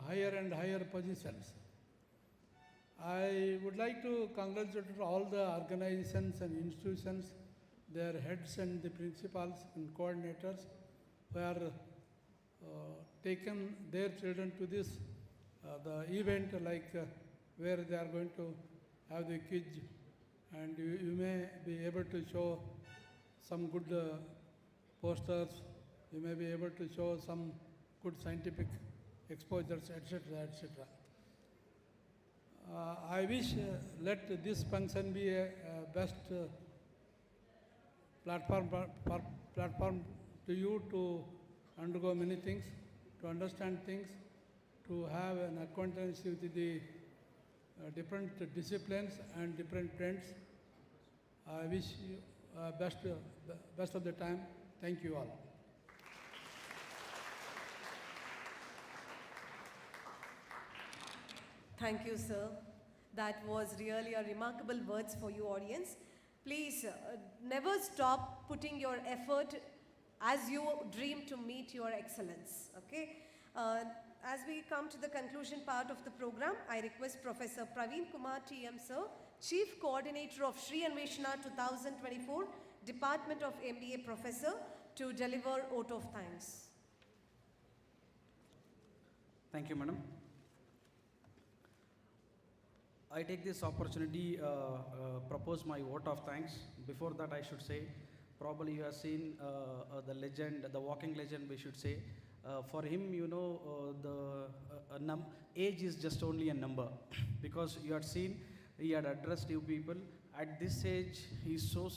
higher and higher positions. I would like to congratulate all the organizations and institutions, their heads and the principals and coordinators, who are taken their children to this the event, like where they are going to have the quiz, and you may be able to show some good posters, you may be able to show some good scientific exposures, etc., etc. I wish let this function be a best platform to you to undergo many things, to understand things, to have an acquaintance with the different disciplines and different trends. I wish you best of the time. Thank you all. Thank you, sir. That was really a remarkable words for you, audience. Please never stop putting your effort as you dream to meet your excellence. Okay. As we come to the conclusion part of the program, I request Professor Praveen Kumar TM, sir, Chief Coordinator of Shri Anveshana 2024, Department of MBA Professor, to deliver vote of thanks. Thank you, madam. I take this opportunity propose my vote of thanks. Before that, I should say, probably you have seen the legend, the walking legend, we should say. For him, you know, the age is just only a number because you had seen, he had addressed you people. At this age, he's so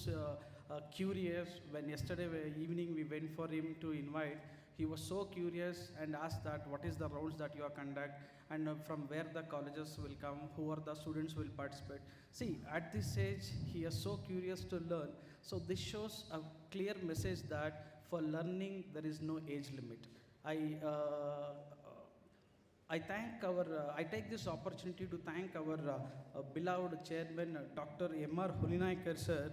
curious. When yesterday evening we went for him to invite, he was so curious and asked that what is the rounds that you are conduct and from where the colleges will come, who are the students will participate. See, at this age, he is so curious to learn. So this shows a clear message that for learning, there is no age limit. I take this opportunity to thank our beloved chairman, Dr. M.R. Hulinaikar sir,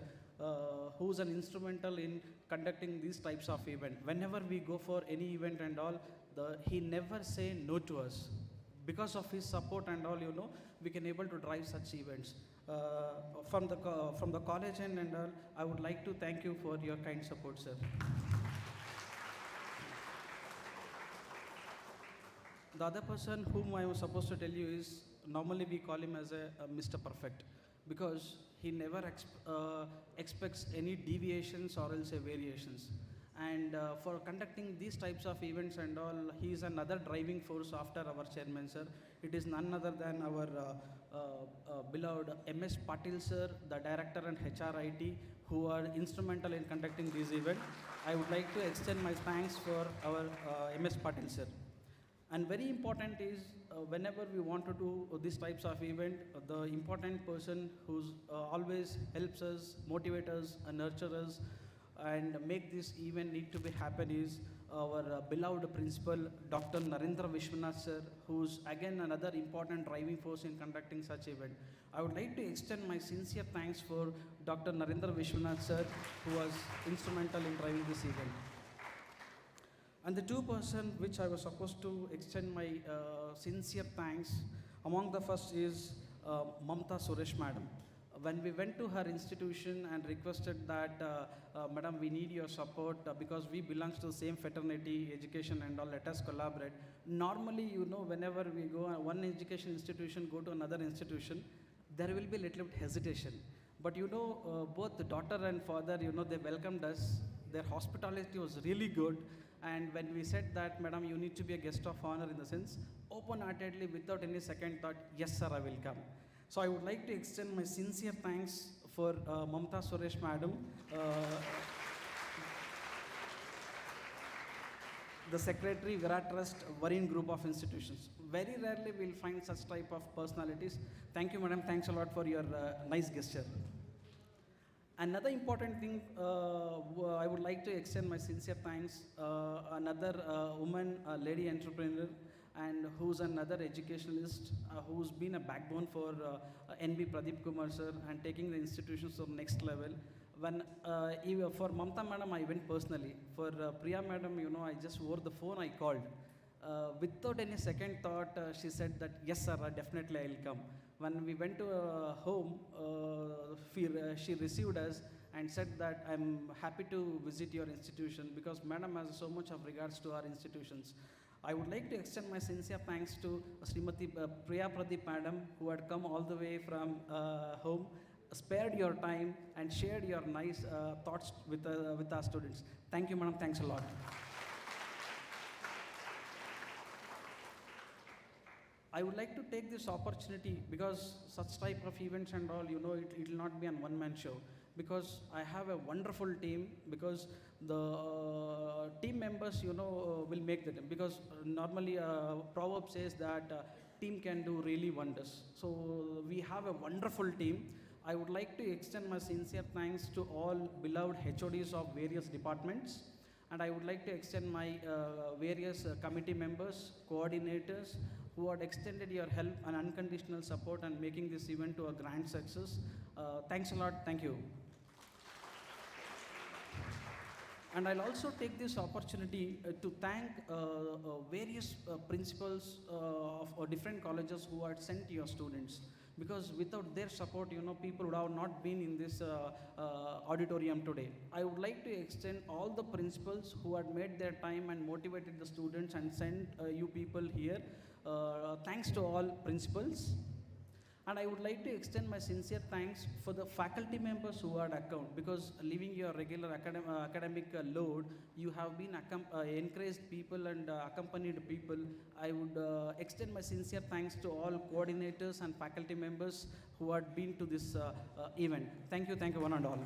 who's an instrumental in conducting these types of events. Whenever we go for any event and all, he never say no to us. Because of his support and all, you know, we can able to drive such events. From the college and all, I would like to thank you for your kind support, sir. The other person whom I was supposed to tell you is, normally we call him as a Mr. Perfect, because he never expects any deviations or else variations. And for conducting these types of events and all, he is another driving force after our chairman, sir. It is none other than our beloved MS Patil, sir, the director and HRIT, who are instrumental in conducting this event. I would like to extend my thanks for our MS Patil, sir. And very important is, whenever we want to do these types of event, the important person who's always helps us, motivate us, and nurture us, and make this event need to be happen is our beloved principal, Dr. Narendra Vishwanath sir, who's again another important driving force in conducting such event. I would like to extend my sincere thanks for Dr. Narendra Vishwanath sir, who was instrumental in driving this event. And the two person which I was supposed to extend my sincere thanks, among the first is Mamta Suresh madam. When we went to her institution and requested that, madam, we need your support because we belong to the same fraternity, education and all, let us collaborate. Normally, you know, whenever we go one education institution, go to another institution, there will be a little bit hesitation. But you know, both the daughter and father, you know, they welcomed us. Their hospitality was really good. And when we said that, madam, you need to be a guest of honor in the sense, open-heartedly, without any second thought, yes, sir, I will come. So I would like to extend my sincere thanks for Mamta Suresh madam, the secretary, Virat Trust, Varun Group of Institutions. Very rarely we'll find such type of personalities. Thank you, madam. Thanks a lot for your nice gesture. Another important thing, I would like to extend my sincere thanks. Another woman, lady entrepreneur, and who's another educationalist, who's been a backbone for NB Pradeep Kumar sir and taking the institutions to the next level. When for Mamta madam, I went personally. For Priya madam, you know, I just over the phone I called. Without any second thought, she said that yes, sir, definitely I'll come. When we went to home, she received us and said that I'm happy to visit your institution because Madam has so much of regards to our institutions. I would like to extend my sincere thanks to Srimati Priya Pradeep Madam, who had come all the way from home, spared your time and shared your nice thoughts with our students. Thank you, Madam. Thanks a lot. I would like to take this opportunity because such type of events and all, you know, it will not be a one-man show. Because I have a wonderful team, because the team members, you know, will make the team. Because normally proverb says that team can do really wonders. So we have a wonderful team. I would like to extend my sincere thanks to all beloved HODs of various departments. And I would like to extend my various committee members, coordinators, who had extended your help and unconditional support and making this event to a grand success. Thanks a lot. Thank you. And I'll also take this opportunity to thank various principals of different colleges who had sent your students. Because without their support, you know, people would have not been in this auditorium today. I would like to extend all the principals who had made their time and motivated the students and sent you people here. Thanks to all principals. And I would like to extend my sincere thanks for the faculty members who had account, because leaving your regular academic load, you have been encouraged people and accompanied people. I would extend my sincere thanks to all coordinators and faculty members who had been to this event. Thank you one and all.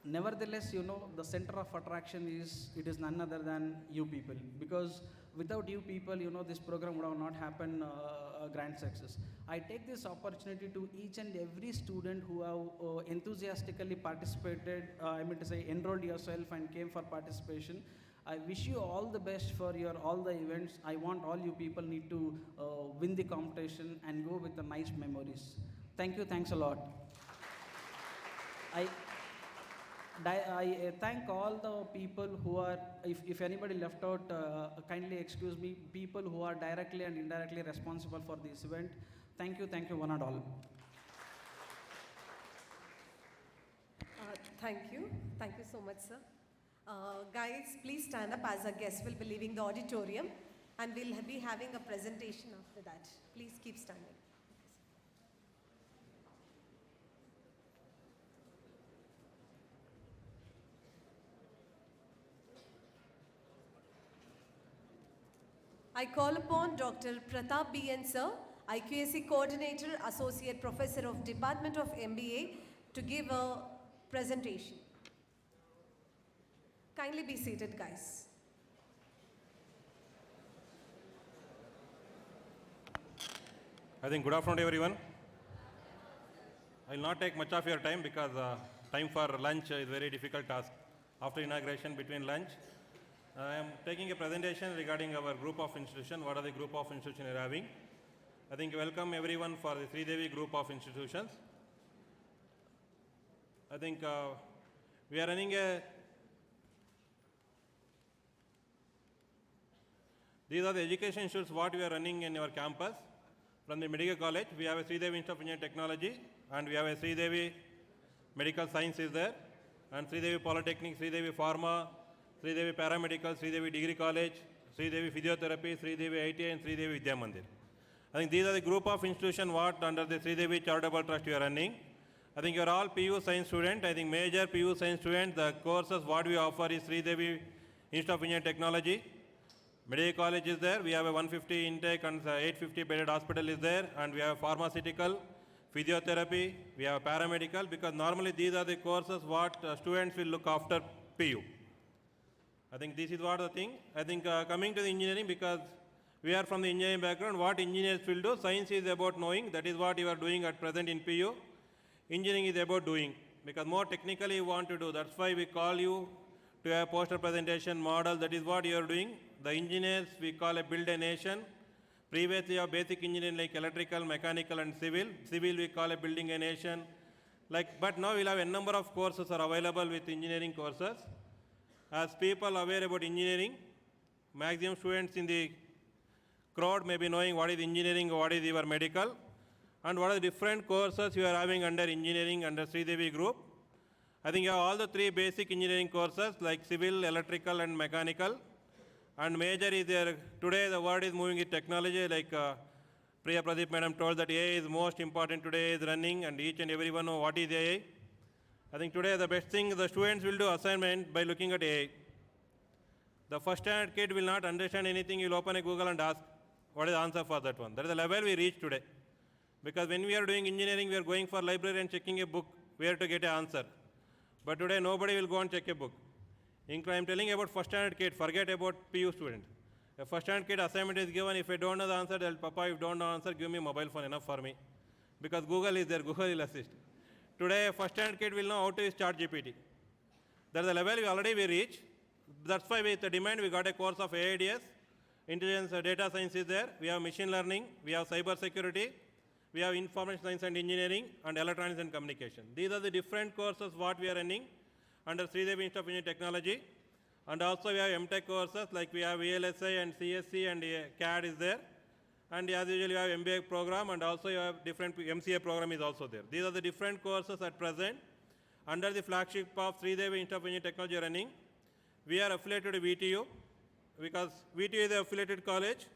Nevertheless, you know, the center of attraction is none other than you people, because without you people, you know, this program would have not happened a grand success. I take this opportunity to each and every student who have enthusiastically participated, enrolled yourself and came for participation. I wish you all the best for your all the events. I want all you people need to win the competition and go with the nice memories. Thank you, thanks a lot. I thank all the people who are, if anybody left out, kindly excuse me, people who are directly and indirectly responsible for this event. Thank you one and all. Thank you so much, sir. Guys, please stand up as our guests will be leaving the auditorium, and we'll be having a presentation after that. Please keep standing. I call upon Dr. Pratap B.N. Sir, IQAC Coordinator, Associate Professor of Department of MBA, to give a presentation. Kindly be seated, guys. I think good afternoon, everyone. I will not take much of your time because time for lunch is a very difficult task. After inauguration, between lunch, I am taking a presentation regarding our group of institutions. What are the group of institutions we are having? I think welcome everyone for the Shridevi group of institutions. I think we are running these are the education institutes what we are running in our campus. From the medical college, we have a Shridevi Institute of Engineering Technology, and we have a Shridevi Medical Science is there, and Shridevi Polytechnic, Shridevi Pharma, Shridevi Paramedical, Shridevi Degree College, Shridevi Physiotherapy, Shridevi ITI, and Shridevi Vidya Mandir. I think these are the group of institutions what under the Shridevi Charitable Trust we are running. I think you are all PU Science student. I think major PU Science student, the courses what we offer is Shridevi Institute of Engineering Technology. Medical College is there. We have a 150 intake and 850 bedded hospital is there, and we have pharmaceutical, physiotherapy, we have paramedical, because normally these are the courses what students will look after PU. I think this is what the thing. I think coming to the engineering, because we are from the engineering background, what engineers will do, science is about knowing, that is what you are doing at present in PU. Engineering is about doing, because more technically you want to do. That's why we call you to have poster presentation model, that is what you are doing. The engineers we call a build a nation. Previously our basic engineering like electrical, mechanical and civil. Civil we call a building a nation. But now we'll have a number of courses are available with engineering courses. As people aware about engineering, maximum students in the crowd may be knowing what is engineering, what is your medical. and what are the different courses you are having under engineering under Shridevi group. I think you have all the 3 basic engineering courses like civil, electrical and mechanical. And major is there, today the world is moving with technology like Priya Pradeep madam told that AI is most important today is running and each and everyone know what is AI. I think today the best thing the students will do assignment by looking at AI. The first standard kid will not understand anything, you will open a Google and ask what is the answer for that one. That is the level we reach today. Because when we are doing engineering, we are going for library and checking a book where to get an answer. But today nobody will go and check a book. I am telling about first standard kid, forget about PU student. A first standard kid assignment is given, if I don't know the answer, they'll, Papa, if you don't know the answer, give me mobile phone, enough for me. Because Google is there, Google will assist. Today a first standard kid will know how to use ChatGPT. That's the level we reach. That's why with the demand we got a course of AIDS, intelligence data science is there, we have machine learning, we have cyber security, we have information science and engineering and electronics and communication. These are the different courses what we are running under Shridevi Institute of Engineering Technology. And also we have MTech courses like we have VLSI and CSC and CAD is there. And as usual you have MBA program and also you have different MCA program is also there. These are the different courses at present under the flagship of Shridevi Institute of Engineering Technology running. We are affiliated to VTU because VTU is an affiliated college.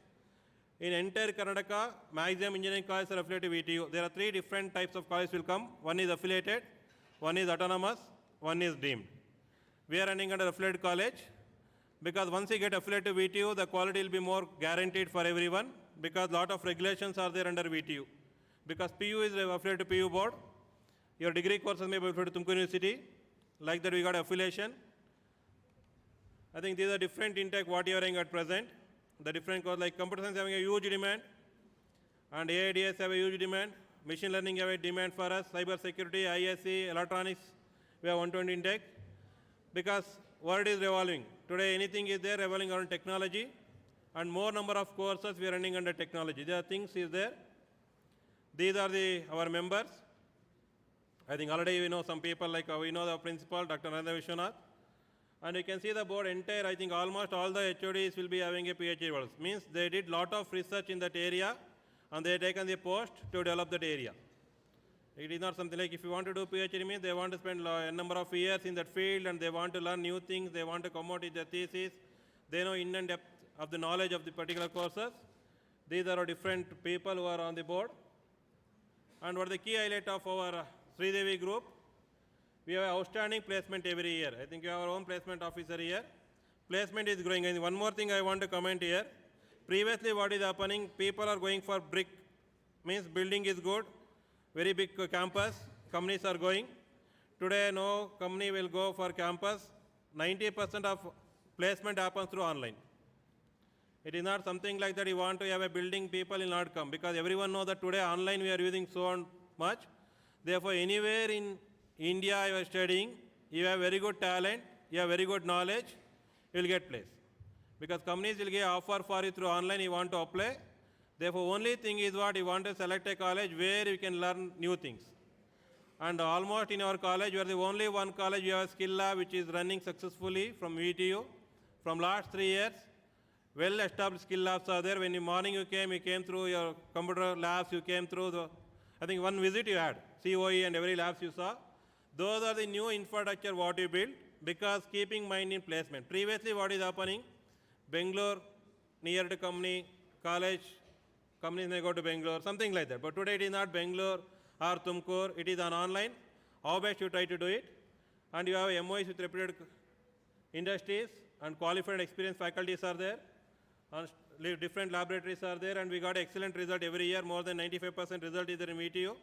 In entire Karnataka, maximum engineering colleges are affiliated to VTU. There are 3 different types of colleges will come. One is affiliated, one is autonomous, one is deemed. We are running under affiliated college because once you get affiliated to VTU, the quality will be more guaranteed for everyone because lot of regulations are there under VTU. Because PU is affiliated to PU board, your degree courses may be affiliated to TUMAKURU University. Like that we got affiliation. I think these are different intake what you are having at present. The different course like computer science having a huge demand and AIDS have a huge demand. Machine learning have a demand for us. Cyber security, ISC, electronics, we have 120 intake. Because world is revolving. Today anything is there revolving around technology and more number of courses we are running under technology. There are things is there. These are our members. I think already we know some people like we know the principal, Dr. Anveshana. And you can see the board entire, I think almost all the HODs will be having a PhD holders. Means they did lot of research in that area and they have taken the post to develop that area. It is not something like if you want to do PhD means they want to spend a number of years in that field and they want to learn new things, they want to come out with their thesis, they know in and depth of the knowledge of the particular courses. These are different people who are on the board. And what the key highlight of our Shridevi group, we have outstanding placement every year. I think we have our own placement officer here. Placement is growing. And one more thing I want to comment here. Previously what is happening, people are going for brick, means building is good, very big campus, companies are going. Today no company will go for campus. 90% of placement happens through online. It is not something like that you want to have a building, people will not come because everyone knows that today online we are using so much. Therefore anywhere in India you are studying, you have very good talent, you have very good knowledge, you will get place. Because companies will give offer for you through online, you want to apply. Therefore only thing is what you want to select a college where you can learn new things. And almost in our college, we are the only one college we have a skill lab which is running successfully from VTU. From last 3 years, well established skill labs are there. When in morning you came through your computer labs, you came through I think one visit you had, COE and every labs you saw. Those are the new infrastructure what you build because keeping mind in placement. Previously what is happening, Bangalore, near to company, college, companies may go to Bangalore, something like that. But today it is not Bangalore or TUMKURU, it is on online. How best you try to do it. And you have MOIs with reputed industries and qualified and experienced faculties are there. And different laboratories are there and we got excellent result every year, more than 95% result is there in VTU.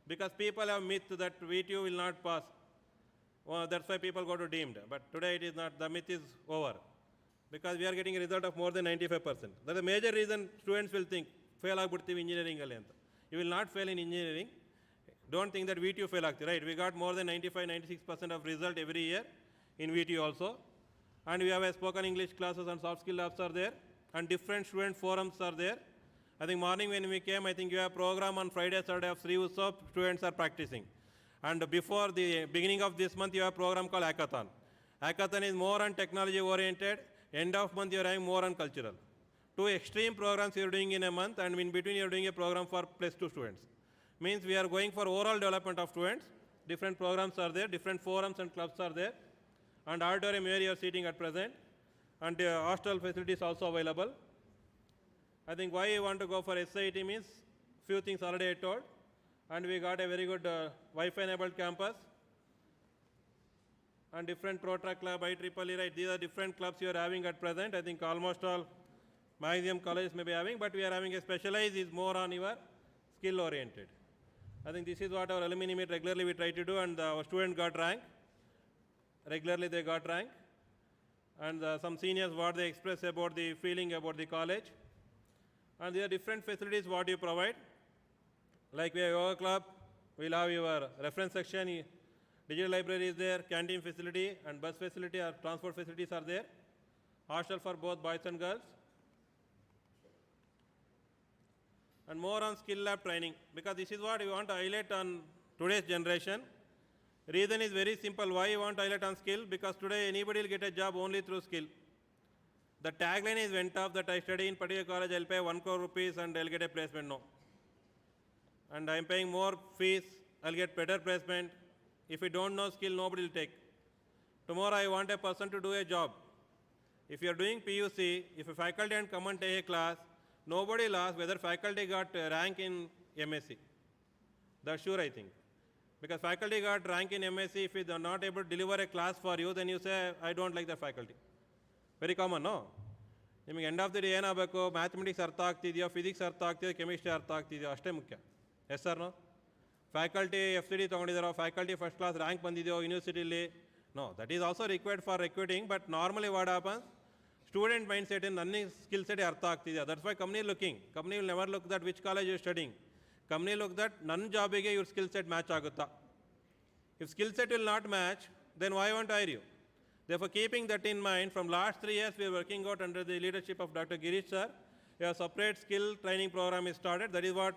Because people have myth that VTU will not pass. Well, that's why people go to deemed. But today it is not, the myth is over. Because we are getting a result of more than 95%. That's a major reason students will think, fail aguttivi engineering alli anta. You will not fail in engineering. Don't think that VTU fail agti, right? We got more than 95-96% of result every year in VTU also. And we have a spoken English classes and soft skill labs are there. And different student forums are there. I think morning when we came, I think you have program on Friday, Saturday of Sri Utsav, students are practicing. And before the beginning of this month, you have a program called Hackathon. Hackathon is more on technology oriented. End of month, you are having more on cultural. 2 extreme programs you are doing in a month and in between you are doing a program for +2 students. Means we are going for overall development of students. Different programs are there, different forums and clubs are there, and auditorium where you are sitting at present, and hostel facilities also available. I think why you want to go for SIT means few things already I told, and we got a very good Wi-Fi enabled campus, and different Pro-Track Club, IEEE, right? These are different clubs you are having at present. I think almost all maximum colleges may be having, but we are having a specialized is more on your skill oriented. I think this is what our alumni meet regularly we try to do, and our students got rank. Regularly they got rank. And some seniors what they express about the feeling about the college. And there are different facilities what you provide. Like we have yoga club, we'll have your reference section, digital library is there, canteen facility and bus facility or transport facilities are there. Hostel for both boys and girls. And more on skill lab training, because this is what we want to highlight on today's generation. Reason is very simple. Why you want to highlight on skill? Because today anybody will get a job only through skill. The tagline is went up that I study in particular college, I'll pay 1 crore rupees and I'll get a placement. No. And I'm paying more fees, I'll get better placement. If you don't know skill, nobody will take. Tomorrow I want a person to do a job. If you are doing PUC, if a faculty and come and take a class, nobody will ask whether faculty got rank in MSc. That's sure, I think. Because faculty got rank in MSc, if they are not able to deliver a class for you, then you say, I don't like the faculty. Very common, no? ನಿಮಗೆ end of the day ಏನಾಗಬೇಕು, mathematics ಅರ್ಥ ಆಗ್ತಿದೆಯೋ, physics ಅರ್ಥ ಆಗ್ತಿದೆಯೋ, chemistry ಅರ್ಥ ಆಗ್ತಿದೆಯೋ, ಅಷ್ಟೇ ಮುಖ್ಯ. Yes sir no? Faculty FCD ತೊಗೊಂಡಿದ್ದಾರೋ, faculty first class rank ಬಂದಿದೆಯೋ ಯೂನಿವರ್ಸಿಟಿಲಿ, no, that is also required for recruiting, but normally what happens, student mind set ನನ್ನ ಸ್ಕಿಲ್ ಸೆಟ್ ಅರ್ಥ ಆಗ್ತಿದೆಯಾ. That's why company looking. Company will never look that which college you studying. Company look that ನನ್ನ ಜಾಬಿಗೆ ಇವ್ರ skill set match ಆಗುತ್ತಾ. If skill set will not match, then why won't I hire you? Therefore, keeping that in mind, from last 3 years, we are working out under the leadership of Dr. Girish sir. A separate skill training program is started. That is what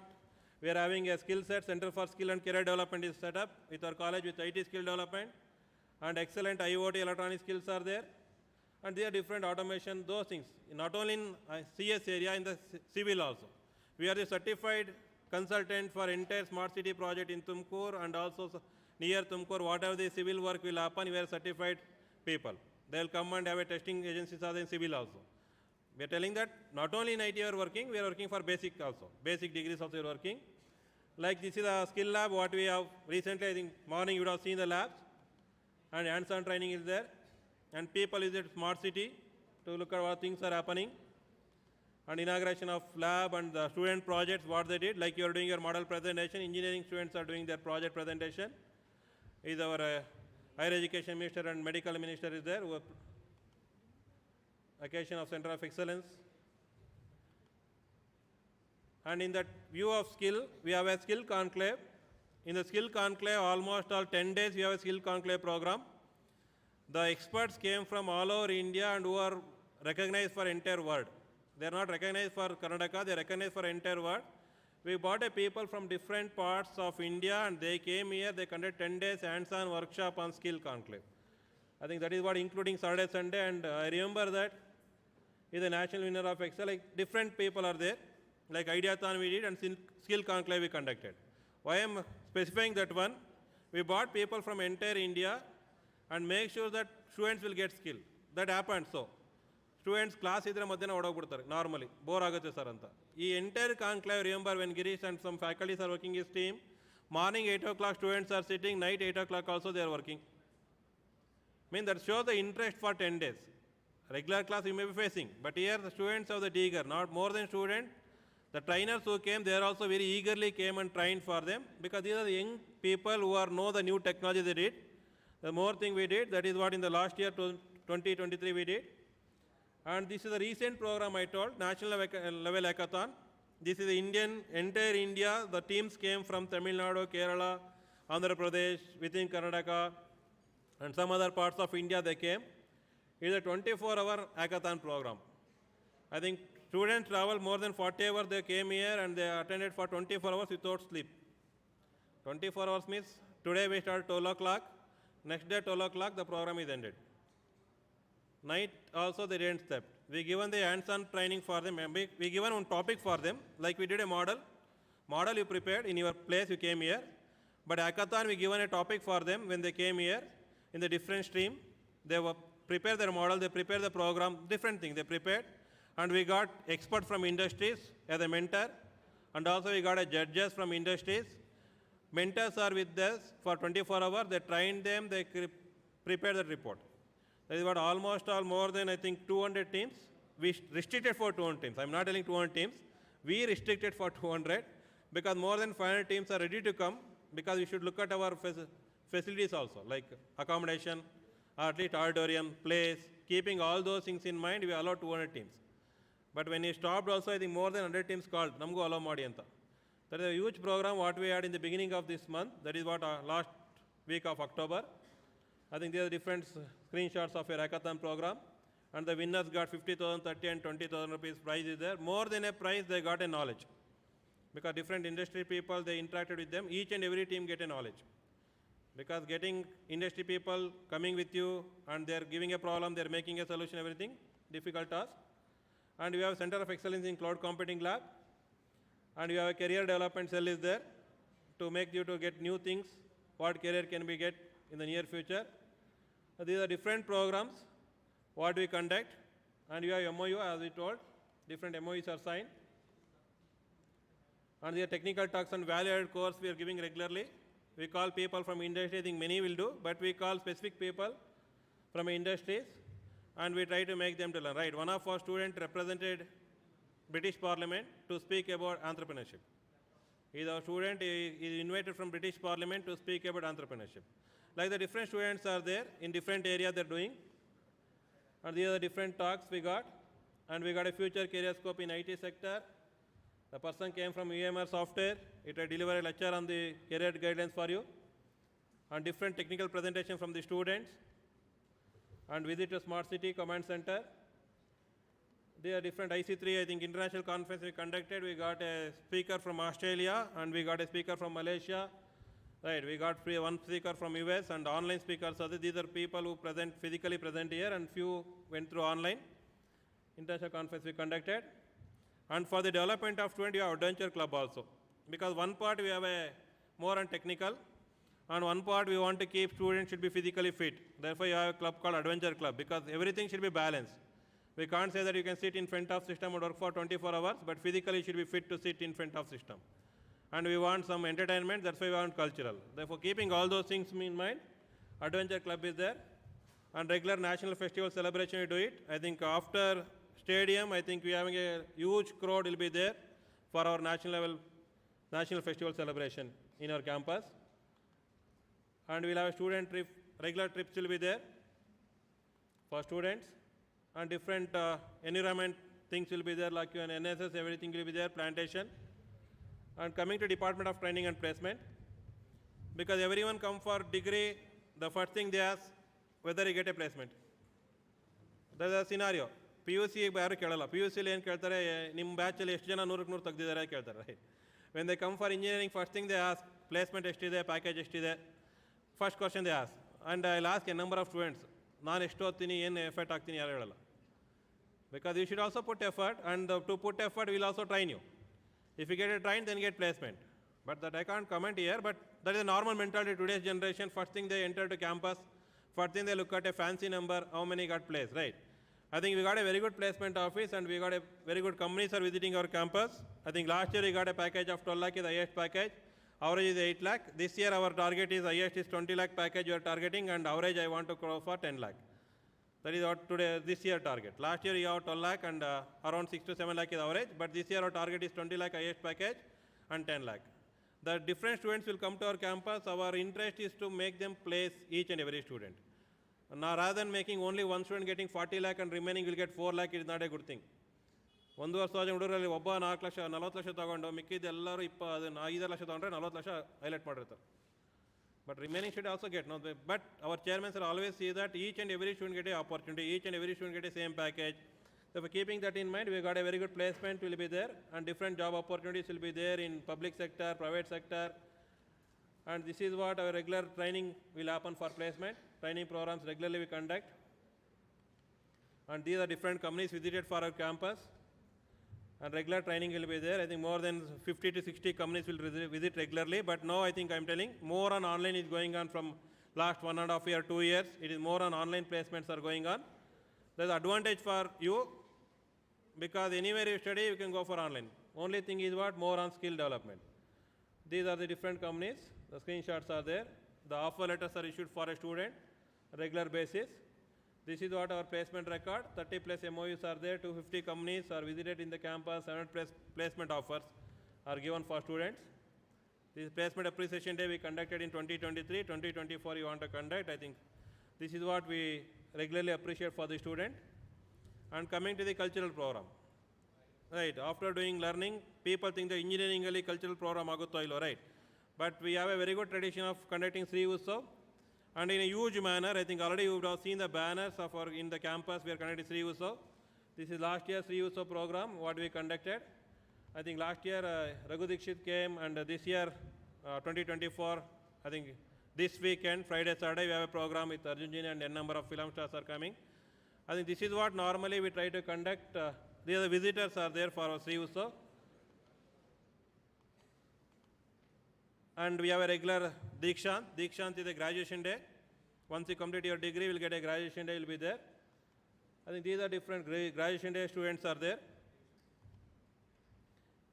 we are having a skill set, Center for Skill and Career Development is set up with our college with IT skill development, and excellent IoT electronic skills are there. And there are different automation, those things, not only in CS area, in the civil also. We are the certified consultant for entire smart city project in TUMAKURU and also near TUMAKURU, whatever the civil work will happen, we are certified people. They will come and have a testing agencies are in civil also. We are telling that not only in IT we are working for basic also. Basic degrees also we are working. Like this is a skill lab, what we have recently, I think morning you would have seen the labs, and hands-on training is there. And people is at smart city to look at what things are happening. And inauguration of lab and the student projects, what they did, like you are doing your model presentation, engineering students are doing their project presentation. Is our higher education minister and medical minister is there, who occasion of Center of Excellence. And in that view of skill, we have a skill conclave. In the skill conclave, almost all 10 days we have a skill conclave program. The experts came from all over India and who are recognized for entire world. They are not recognized for Karnataka, they are recognized for entire world. We brought a people from different parts of India and they came here, they conducted 10 days hands-on workshop on skill conclave. I think that is what including Saturday, Sunday, and I remember that is the national winner of Excel. Like different people are there, like Ideathon we did and skill conclave we conducted. Why I am specifying that one, we brought people from entire India and make sure that students will get skill. That happened so. Students class idre madhyana odogbidtare normally bore agutte sir anta. Ee entire conclave, remember when Girish and some faculties are working his team, morning 8 o'clock students are sitting, night 8 o'clock also they are working. Mean that shows the interest for 10 days. Regular class you may be facing, but here the students are the eager, not more than student. The trainers who came, they are also very eagerly came and trained for them, because these are the young people who are know the new technology they did. The more thing we did, that is what in the last year 2023 we did. And this is a recent program I told, national level hackathon. This is entire India, the teams came from Tamil Nadu, Kerala, Andhra Pradesh, within Karnataka, and some other parts of India they came. It is a 24-hour hackathon program. I think students travel more than 40 hours, they came here and they attended for 24 hours without sleep. 24 hours means today we start 12 o'clock, next day 12 o'clock the program is ended. Night also they didn't sleep. We given the hands-on training for them. We given one topic for them, like we did a model. model you prepared in your place, you came here. But hackathon, we given a topic for them when they came here in the different stream. They were prepare their model, they prepare the program, different things they prepared. And we got experts from industries as a mentor. And also we got a judges from industries. Mentors are with us for 24 hours. They trained them, they prepare the report. That is what almost all more than I think 200 teams. We restricted for 200 teams. I'm not telling 200 teams. We restricted for 200 because more than 500 teams are ready to come because we should look at our facilities also, like accommodation, or at least auditorium, place, keeping all those things in mind, we allowed 200 teams. But when he stopped also, I think more than 100 teams called, Namgo allow Madi anta. That is a huge program what we had in the beginning of this month. That is what last week of October. I think there are different screenshots of your hackathon program. And the winners got 50,000, 30 and 20,000 rupees prize is there. More than a prize, they got a knowledge. Because different industry people, they interacted with them. Each and every team get a knowledge. Because getting industry people coming with you and they're giving a problem, they're making a solution, everything, difficult task. And we have a Center of Excellence in Cloud Computing Lab. And we have a career development cell is there to make you to get new things, what career can we get in the near future. These are different programs, what we conduct. And we have MOU, as we told, different MOUs are signed. And the technical talks and value-added course we are giving regularly. We call people from industry, I think many will do, but we call specific people from industries and we try to make them to learn. Right, one of our students represented British Parliament to speak about entrepreneurship. He is our student, he is invited from British Parliament to speak about entrepreneurship. Like the different students are there in different areas they're doing. And these are the different talks we got. And we got a future career scope in IT sector. The person came from UMR software. It will deliver a lecture on the career guidelines for you. And different technical presentation from the students. And visit to Smart City Command Center. There are different IC3, I think international conference we conducted. We got a speaker from Australia and we got a speaker from Malaysia. Right, we got one speaker from US and online speakers. So these are people who physically present here and few went through online. International conference we conducted. And for the development of student, we have Adventure Club also. Because one part we have a more on technical, and one part we want to keep students should be physically fit. Therefore, you have a club called Adventure Club, because everything should be balanced. We can't say that you can sit in front of system and work for 24 hours, but physically you should be fit to sit in front of system. And we want some entertainment, that's why we want cultural. Therefore, keeping all those things in mind, Adventure Club is there. And regular national festival celebration, we do it. I think after stadium, I think we are having a huge crowd will be there for our national festival celebration in our campus. And we'll have a student trip, regular trips will be there for students. And different environment things will be there, like an NSS, everything will be there, plantation. And coming to Department of Training and Placement, because everyone come for degree, the first thing they ask, whether you get a placement. That's a scenario. PUC ಯಾರು ಕೇಳಲ್ಲ PUC ಏನು ಕೇಳ್ತಾರೆ ನಿಮ್ಮ ಬ್ಯಾಚಲ್ಲಿ ಎಷ್ಟು ಜನ 100ಕ್ಕೆ 100 ತೆಗೆದಿದ್ದಾರೆ ಕೇಳ್ತಾರೆ right when they come for engineering first thing they ask placement ಎಷ್ಟಿದೆ ಪ್ಯಾಕೇಜ್ ಎಷ್ಟಿದೆ first question they ask and I ಲಾಸ್ಕ್ A number of students ನಾನು ಎಷ್ಟು ಓದ್ತೀನಿ ಏನು ಎಫರ್ಟ್ ಆಗ್ತೀನಿ ಯಾರು ಹೇಳಲ್ಲ because you should also put effort and to put effort we will also train you. If you get a train then get placement. But that I can't comment here, but that is a normal mentality today's generation. First thing they enter to campus, first thing they look at a fancy number, how many got placed, right? I think we got a very good placement office and we got a very good companies are visiting our campus. I think last year we got a package of 12 lakh is the highest package. Average is 8 lakh. This year our target is highest is 20 lakh package you are targeting and average I want to grow for 10 lakh. That is what today, this year target. Last year you have 12 lakh and around 6 to 7 lakh is average, but this year our target is 20 lakh highest package and 10 lakh. The different students will come to our campus. Our interest is to make them place each and every student. Now rather than making only one student getting 40 lakh and remaining will get 4 lakh, it is not a good thing. ಒಂದು ವರ್ಷ ಹುಡುಗರಲ್ಲಿ ಒಬ್ಬ 4 ಲಕ್ಷ 40 ಲಕ್ಷ ತಗೊಂಡು ಮಿಕ್ಕಿದ್ದೆಲ್ಲರೂ 5 ಲಕ್ಷ ತಗೊಂಡ್ರೆ 40 lakh highlight ಮಾಡಿರ್ತಾರೆ. But remaining should also get. No, but our chairman sir always see that each and every student get an opportunity, each and every student get the same package. So for keeping that in mind, we got a very good placement will be there and different job opportunities will be there in public sector, private sector. And this is what our regular training will happen for placement. Training programs regularly we conduct. And these are different companies visited for our campus. and regular training will be there. I think more than 50 to 60 companies will visit regularly, but now I think I'm telling more on online is going on from last 1.5 year, 2 years. It is more on online placements are going on. There's advantage for you because anywhere you study, you can go for online. Only thing is what? More on skill development. These are the different companies. The screenshots are there. The offer letters are issued for a student, regular basis. This is what our placement record. 30 plus MOUs are there. 250 companies are visited in the campus. 700 plus placement offers are given for students. This placement appreciation day we conducted in 2023. 2024 you want to conduct. I think this is what we regularly appreciate for the student. And coming to the cultural program. Right, after doing learning, people think the engineering cultural program agutto illo, right? But we have a very good tradition of conducting Sri Utsav. And in a huge manner, I think already you have seen the banners of our, in the campus, we are conducting Sri Utsav. This is last year Sri Utsav program, what we conducted. I think last year Raghu Dikshit came, and this year, 2024, I think this weekend, Friday, Saturday, we have a program with Arjun Ji and a number of film stars are coming. I think this is what normally we try to conduct. These are the visitors are there for our Sri Utsav. And we have a regular Dikshant. Dikshant is a graduation day. Once you complete your degree, you will get a graduation day, you will be there. I think these are different graduation day students are there.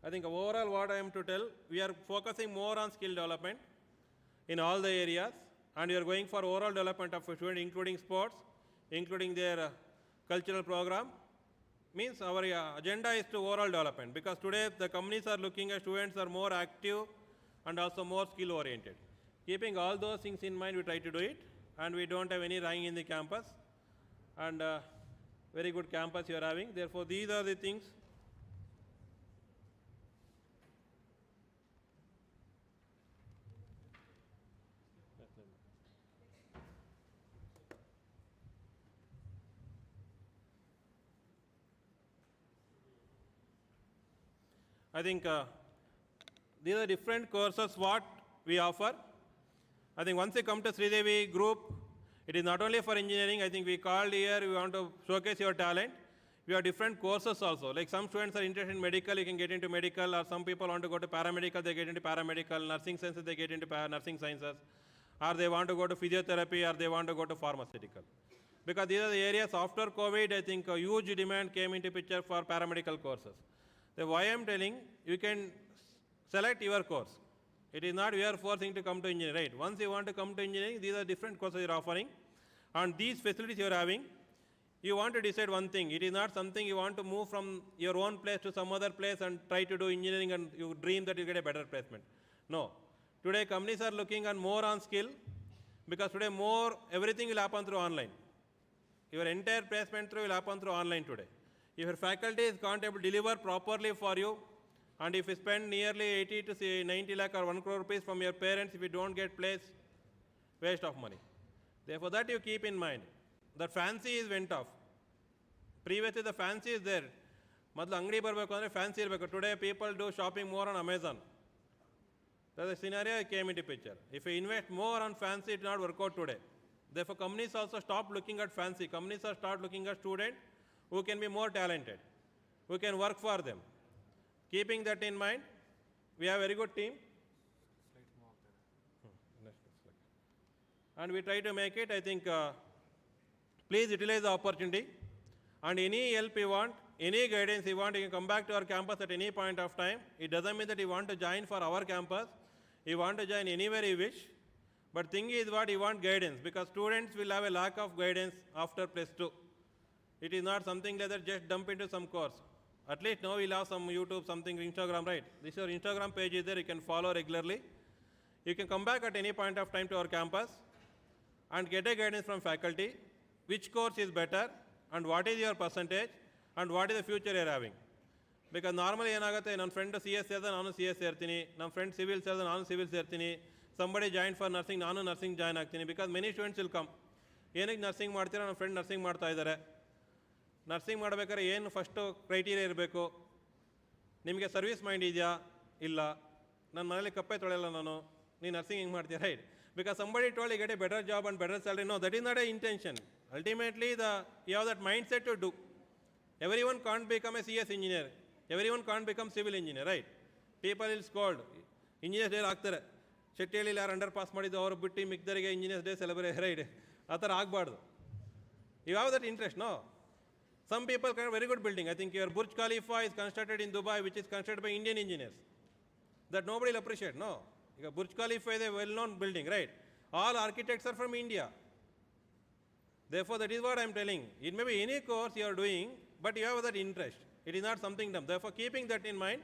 I think overall what I am to tell, we are focusing more on skill development in all the areas, and we are going for overall development of a student, including sports, including their cultural program. Means our agenda is to overall development, because today the companies are looking at students are more active and also more skill oriented. Keeping all those things in mind, we try to do it, and we don't have any ragging in the campus, and very good campus you are having. Therefore, these are the things. I think these are different courses what we offer. I think once you come to Shridevi group, it is not only for engineering. I think we called here, we want to showcase your talent. We have different courses also. Like some students are interested in medical, you can get into medical, or some people want to go to paramedical, they get into paramedical, nursing sciences, they get into nursing sciences, or they want to go to physiotherapy, or they want to go to pharmaceutical. Because these are the areas after COVID, I think a huge demand came into picture for paramedical courses. So why I am telling, you can select your course. It is not we are forcing to come to engineering, right? Once you want to come to engineering, these are different courses you are offering. And these facilities you are having, you want to decide one thing. It is not something you want to move from your own place to some other place and try to do engineering and you dream that you get a better placement. No. Today companies are looking on more on skill, because today everything will happen through online. Your entire placement will happen through online today. If your faculty is can't able to deliver properly for you, and if you spend nearly 80 to 90 lakh or 1 crore rupees from your parents, if you don't get place, waste of money. Therefore, that you keep in mind. The fancy is went off. Previously, the fancy is there. Madlu angadi barbeku andre fancy irbeku. Today, people do shopping more on Amazon. That's the scenario that came into picture. If you invest more on fancy, it will not work out today. Therefore, companies also stop looking at fancy. Companies are start looking at students who can be more talented, who can work for them. Keeping that in mind, we have a very good team. And we try to make it, I think, please utilize the opportunity. And any help you want, any guidance you want, you can come back to our campus at any point of time. It doesn't mean that you want to join for our campus. You want to join anywhere you wish. But thing is what you want guidance, because students will have a lack of guidance after +2. It is not something like that, just dump into some course. At least now we'll have some YouTube, something, Instagram, right? This is your Instagram page is there, you can follow regularly. You can come back at any point of time to our campus and get a guidance from faculty, which course is better, and what is your percentage, and what is the future you are having. Because normally ಏನಾಗುತ್ತೆ, ನನ್ನ friend CS ಸೇರಿದ ನಾನು CS ಸೇರ್ತೀನಿ, ನಮ್ಮ friend civil ಸೇರಿದ ನಾನು civil ಸೇರ್ತೀನಿ, somebody join for nursing, ನಾನು nursing join ಆಗ್ತೀನಿ. Because many students will come. ಏನಕ್ಕೆ ನರ್ಸಿಂಗ್ ಮಾಡ್ತೀರಾ, ನಮ್ಮ ಫ್ರೆಂಡ್ ನರ್ಸಿಂಗ್ ಮಾಡ್ತಾ ಇದ್ದಾರೆ. ನರ್ಸಿಂಗ್ ಮಾಡಬೇಕಾದ್ರೆ ಏನು ಫಸ್ಟು ಕ್ರೈಟೀರಿಯಾ ಇರಬೇಕು, ನಿಮಗೆ ಸರ್ವಿಸ್ ಮೈಂಡ್ ಇದೆಯಾ, ಇಲ್ಲ, ನನ್ನ ಮನೇಲಿ ಕಪ್ಪೆ ತೊಳೆಯಲ್ಲ ನಾನು, ನೀನು ನರ್ಸಿಂಗ್ ಹಿಂಗೆ ಮಾಡ್ತೀಯ, right? Because somebody told you get a better job and better salary. No, that is not an intention. Ultimately, you have that mindset to do. Everyone can't become a CS engineer. Everyone can't become civil engineer, right? People will scold. Engineers day ಆಗ್ತಾರೆ ಶೆಟ್ಟಿಯಲ್ಲಿ ಯಾರು under pass ಮಾಡಿದ್ದು ಅವರು ಬಿಟ್ಟು ಮಿಕ್ದರಿಗೆ engineers day celebrate right ಆ ಥರ ಆಗಬಾರ್ದು. You have that interest, no? Some people can very good building. I think your Burj Khalifa is constructed in Dubai, which is constructed by Indian engineers. That nobody will appreciate, no? Burj Khalifa is a well-known building, right? All architects are from India. Therefore, that is what I am telling. It may be any course you are doing, but you have that interest. It is not something dumb. Therefore, keeping that in mind,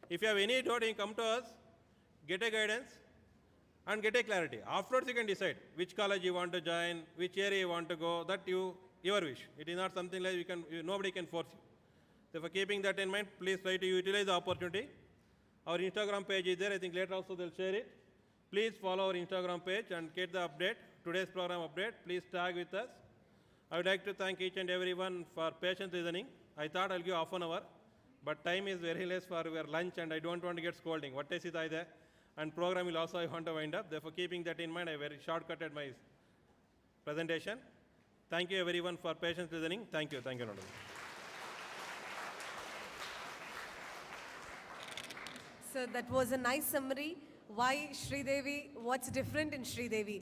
if you have any doubt, you come to us, get a guidance, and get a clarity. Afterwards, you can decide which college you want to join, which area you want to go. That your wish. It is not something like nobody can force you. Therefore, keeping that in mind, please try to utilize the opportunity. Our Instagram page is there. I think later also they'll share it. Please follow our Instagram page and get the update, today's program update. Please tag with us. I would like to thank each and everyone for patient listening. I thought I'll give half an hour, but time is very less for your lunch and I don't want to get scolding. What is it either? And program will also I want to wind up. Therefore, keeping that in mind, I very shortcutted my presentation. Thank you everyone for patient listening. Thank you. Thank you, Honorable. So that was a nice summary. Why Shridevi, what's different in Shridevi?